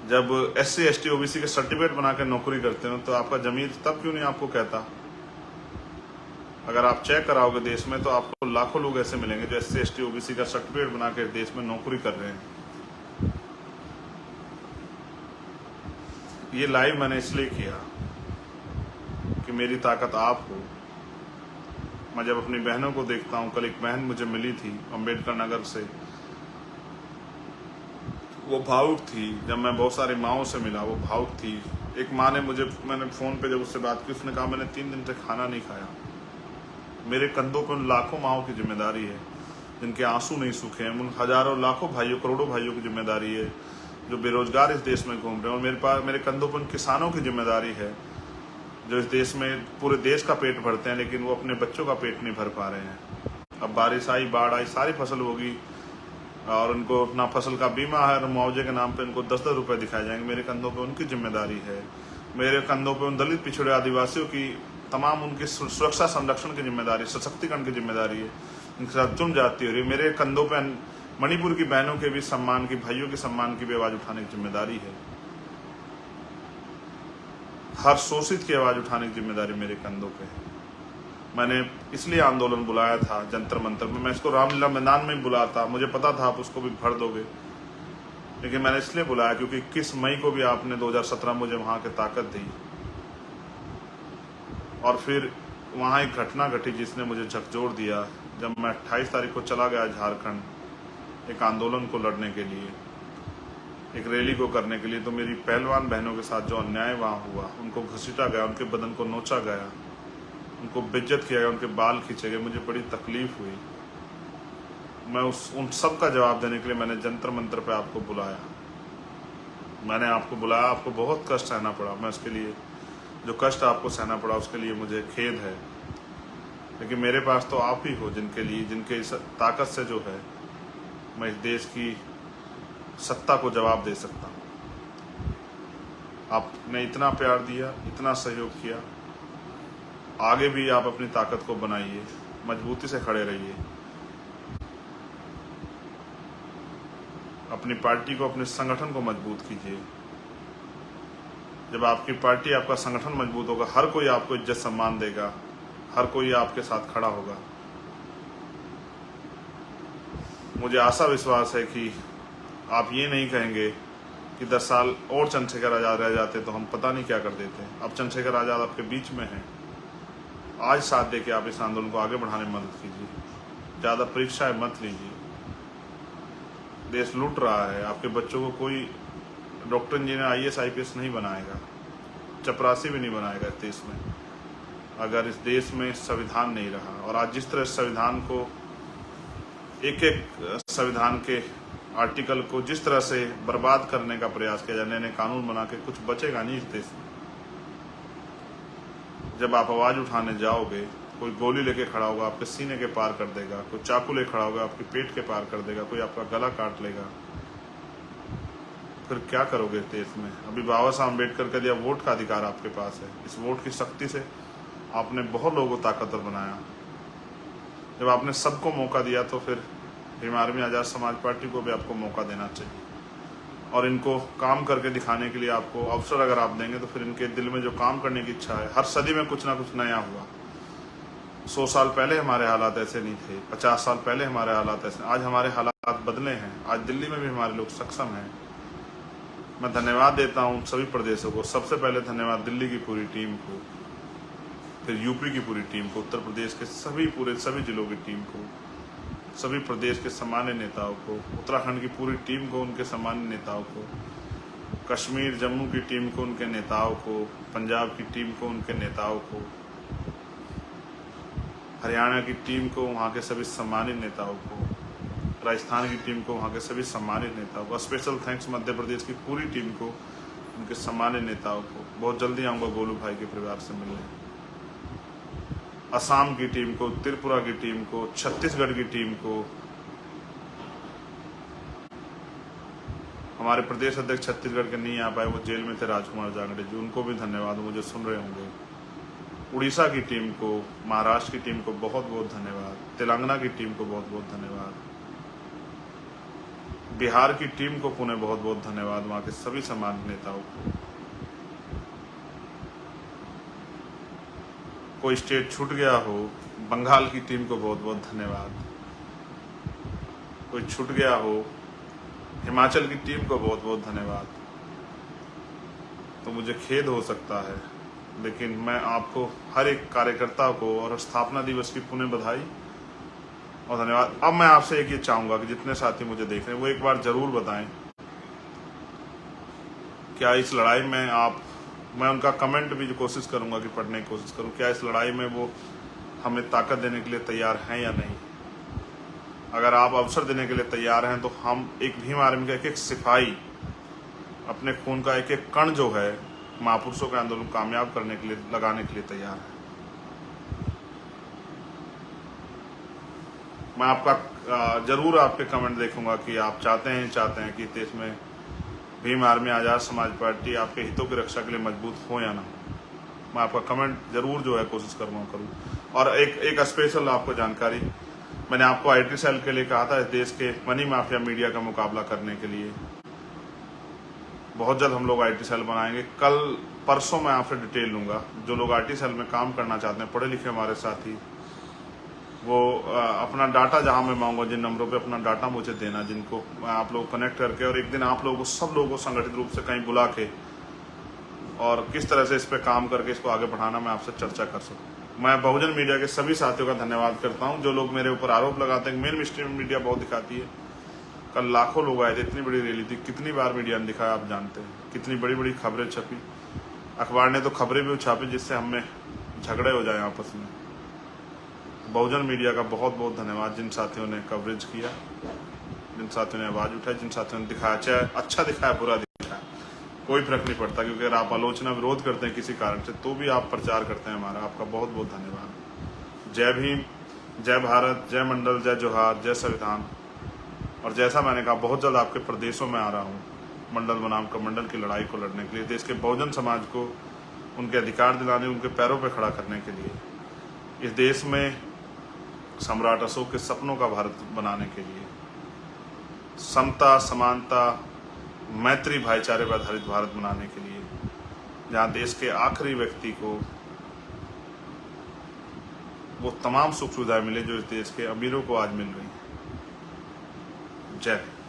जब SC/ST OBC के सर्टिफिकेट बना के नौकरी करते हो, तो आपका जमीर तब क्यों नहीं आपको कहता? अगर आप चेक कराओगे देश में, तो आपको लाखों लोग ऐसे मिलेंगे जो SC/ST OBC का सर्टिफिकेट बना के देश में नौकरी कर रहे हैं। ये लाइव मैंने इसलिए किया कि मेरी ताकत आप हो। मैं जब अपनी बहनों को देखता हूँ, कल एक बहन मुझे मिली थी अंबेडकर नगर से, वो भावुक थी। जब मैं बहुत सारी माँओं से मिला, वो भावुक थी। एक माँ ने मैंने फ़ोन पे जब उससे बात की, उसने कहा मैंने 3 दिन से खाना नहीं खाया। मेरे कंधों पर उन लाखों माँओं की जिम्मेदारी है जिनके आंसू नहीं सूखे हैं, उन हजारों लाखों भाइयों, करोड़ों भाइयों की जिम्मेदारी है जो बेरोजगार इस देश में घूम रहे हैं। और मेरे कंधों पर उन किसानों की जिम्मेदारी है जो इस देश में पूरे देश का पेट भरते हैं, लेकिन वो अपने बच्चों का पेट नहीं भर पा रहे हैं। अब बारिश आई, बाढ़ आई, सारी फसल होगी और उनको ना फसल का बीमा है, और मुआवजे के नाम पे उनको 10-10 रुपए दिखाए जाएंगे। मेरे कंधों पे उनकी जिम्मेदारी है। मेरे कंधों पे उन दलित पिछड़े आदिवासियों की तमाम उनकी सुरक्षा संरक्षण की जिम्मेदारी, सशक्तिकरण की जिम्मेदारी है। उनके साथ जुर्म जाती हो रही है। मेरे कंधों पे मणिपुर की बहनों के भी सम्मान की, भाइयों के सम्मान की भी आवाज उठाने की जिम्मेदारी है। हर शोषित की आवाज उठाने की जिम्मेदारी मेरे कंधों पे है। मैंने इसलिए आंदोलन बुलाया था जंतर मंतर में। मैं इसको रामलीला मैदान में ही बुलाता, मुझे पता था आप उसको भी भर दोगे, लेकिन मैंने इसलिए बुलाया क्योंकि 21 मई को भी आपने 2017 मुझे वहां की ताकत दी। और फिर वहां एक घटना घटी जिसने मुझे झकझोर दिया। जब मैं 28 तारीख को चला गया झारखंड एक आंदोलन को लड़ने के लिए, एक रैली को करने के लिए, तो मेरी पहलवान बहनों के साथ जो अन्याय वहाँ हुआ, उनको घसीटा गया, उनके बदन को नोचा गया, उनको बेइज्जत किया गया, उनके बाल खींचे गए, मुझे बड़ी तकलीफ हुई। मैं उन सब का जवाब देने के लिए मैंने जंतर मंतर पे आपको बुलाया। मैंने आपको बुलाया, आपको बहुत कष्ट सहना पड़ा। मैं उसके लिए, जो कष्ट आपको सहना पड़ा उसके लिए मुझे खेद है, लेकिन मेरे पास तो आप ही हो जिनके लिए, जिनके इस ताकत से जो है मैं इस देश की सत्ता को जवाब दे सकता हूँ। आपने इतना प्यार दिया, इतना सहयोग किया, आगे भी आप अपनी ताकत को बनाइए, मजबूती से खड़े रहिए, अपनी पार्टी को, अपने संगठन को मजबूत कीजिए। जब आपकी पार्टी, आपका संगठन मजबूत होगा, हर कोई आपको इज्जत सम्मान देगा, हर कोई आपके साथ खड़ा होगा। मुझे आशा विश्वास है कि आप ये नहीं कहेंगे कि 10 साल और चंद्रशेखर आज़ाद रह जाते तो हम पता नहीं क्या कर देते। अब चंद्रशेखर आज़ाद आपके बीच में हैं। आज साथ दे के आप इस आंदोलन को आगे बढ़ाने में मदद कीजिए। ज़्यादा परीक्षाएं मत लीजिए। देश लूट रहा है। आपके बच्चों को कोई डॉक्टर, इंजीनियर, IAS IPS नहीं बनाएगा, चपरासी भी नहीं बनाएगा इस देश में, अगर इस देश में संविधान नहीं रहा। और आज जिस तरह संविधान को, एक एक संविधान के आर्टिकल को जिस तरह से बर्बाद करने का प्रयास किया जाए, नए नए कानून बना के, कुछ बचेगा नहीं इस देश में। जब आप आवाज उठाने जाओगे, कोई गोली लेके खड़ा होगा, आपके सीने के पार कर देगा, कोई चाकू ले खड़ा होगा, आपके पेट के पार कर देगा, कोई आपका गला काट लेगा, फिर क्या करोगे इस देश में? अभी बाबा साहब अम्बेडकर का दिया वोट का अधिकार आपके पास है। इस वोट की शक्ति से आपने बहुत लोगों को ताकतवर बनाया। जब आपने सबको मौका दिया तो फिर भीम आर्मी आज़ाद समाज पार्टी को भी आपको मौका देना चाहिए। और इनको काम करके दिखाने के लिए आपको अवसर अगर आप देंगे तो फिर इनके दिल में जो काम करने की इच्छा है, हर सदी में कुछ ना कुछ नया हुआ। 100 साल पहले हमारे हालात ऐसे नहीं थे, 50 साल पहले हमारे हालात ऐसे, आज हमारे हालात बदले हैं। आज दिल्ली में भी हमारे लोग सक्षम हैं। मैं धन्यवाद देता हूँ सभी प्रदेशों को। सबसे पहले धन्यवाद दिल्ली की पूरी टीम को, फिर यूपी की पूरी टीम को, उत्तर प्रदेश के सभी जिलों की टीम को, सभी प्रदेश के सामान्य नेताओं को, उत्तराखंड की पूरी टीम को, उनके सामान्य नेताओं को, कश्मीर जम्मू की टीम को, उनके नेताओं को, पंजाब की टीम को, उनके नेताओं को, हरियाणा की टीम को, वहाँ के सभी सम्मानित नेताओं को, राजस्थान की टीम को, वहाँ के सभी सम्मानित नेताओं को। स्पेशल थैंक्स मध्य प्रदेश की पूरी टीम को, उनके सम्मानित नेताओं को। बहुत जल्दी आऊँगा गोलू भाई के परिवार से मिलने। असम की टीम को, त्रिपुरा की टीम को, छत्तीसगढ़ की टीम को, हमारे प्रदेश अध्यक्ष छत्तीसगढ़ के नहीं आ पाए, वो जेल में थे, राजकुमार जांगड़े जी, उनको भी धन्यवाद, मुझे सुन रहे होंगे। उड़ीसा की टीम को, महाराष्ट्र की टीम को बहुत बहुत धन्यवाद। तेलंगाना की टीम को बहुत बहुत धन्यवाद। बिहार की टीम को पुणे बहुत बहुत धन्यवाद, वहाँ के सभी सम्मानित नेताओं को। कोई स्टेट छूट गया हो, बंगाल की टीम को बहुत बहुत धन्यवाद। कोई छूट गया हो, हिमाचल की टीम को बहुत बहुत धन्यवाद। तो मुझे खेद हो सकता है, लेकिन मैं आपको, हर एक कार्यकर्ता को, और स्थापना दिवस की पुनः बधाई और धन्यवाद। अब मैं आपसे एक ये चाहूँगा कि जितने साथी मुझे देख रहे हैं वो एक बार जरूर बताएं, क्या इस लड़ाई में मैं उनका कमेंट भी कोशिश करूंगा कि पढ़ने की कोशिश करूं, क्या इस लड़ाई में वो हमें ताकत देने के लिए तैयार हैं या नहीं। अगर आप अवसर देने के लिए तैयार हैं तो हम एक भीम आर्मी का एक एक सिपाही, अपने खून का एक एक कण जो है, महापुरुषों के आंदोलन कामयाब करने के लिए, लगाने के लिए तैयार है। मैं आपका जरूर आपके कमेंट देखूंगा कि आप चाहते हैं कि देश में भीम आर्मी आज़ाद समाज पार्टी आपके हितों की रक्षा के लिए मजबूत हो या ना। मैं आपका कमेंट जरूर जो है कोशिश करूँ। और एक स्पेशल आपको जानकारी, मैंने आपको IT सेल के लिए कहा था, इस देश के मनी माफिया मीडिया का मुकाबला करने के लिए। बहुत जल्द हम लोग IT सेल बनाएंगे। कल परसों मैं आपसे डिटेल लूँगा। जो लोग IT सेल में काम करना चाहते हैं, पढ़े लिखे हमारे साथी, वो अपना डाटा, जहां मैं मांगूंगा जिन नंबरों पे अपना डाटा मुझे देना, जिनको आप लोग कनेक्ट करके, और एक दिन आप लोगों को, सब लोगों को संगठित रूप से कहीं बुला के, और किस तरह से इस पे काम करके इसको आगे बढ़ाना, मैं आपसे चर्चा कर सकूँ। मैं बहुजन मीडिया के सभी साथियों का धन्यवाद करता हूँ जो लोग मेरे ऊपर आरोप लगाते हैं। मेन स्ट्रीम मीडिया बहुत दिखाती है। कल लाखों लोग आए थे, इतनी बड़ी रैली थी, कितनी बार मीडिया ने दिखाया आप जानते हैं, कितनी बड़ी बड़ी खबरें छपी, अखबार ने तो खबरें भी छापी जिससे हमें झगड़े हो जाए आपस में। बहुजन मीडिया का बहुत बहुत धन्यवाद, जिन साथियों ने कवरेज किया, जिन साथियों ने आवाज़ उठाई, जिन साथियों ने दिखाया, चाहे अच्छा दिखाया बुरा दिखाया, कोई फर्क नहीं पड़ता, क्योंकि अगर आप आलोचना विरोध करते हैं किसी कारण से तो भी आप प्रचार करते हैं हमारा। आपका बहुत बहुत धन्यवाद। जय भीम, जय भारत, जय मंडल, जय जोहार, जय संविधान। और जैसा मैंने कहा, बहुत जल्द आपके प्रदेशों में आ रहा हूँ मंडल बनाम कमंडल की लड़ाई को लड़ने के लिए, देश के बहुजन समाज को उनके अधिकार दिलाने, उनके पैरों पर खड़ा करने के लिए, इस देश में सम्राट अशोक के सपनों का भारत बनाने के लिए, समता, समानता, मैत्री, भाईचारे पर आधारित भारत बनाने के लिए, जहाँ देश के आखिरी व्यक्ति को वो तमाम सुख सुविधाएं मिले जो इस देश के अमीरों को आज मिल रही हैं। जय हिंद।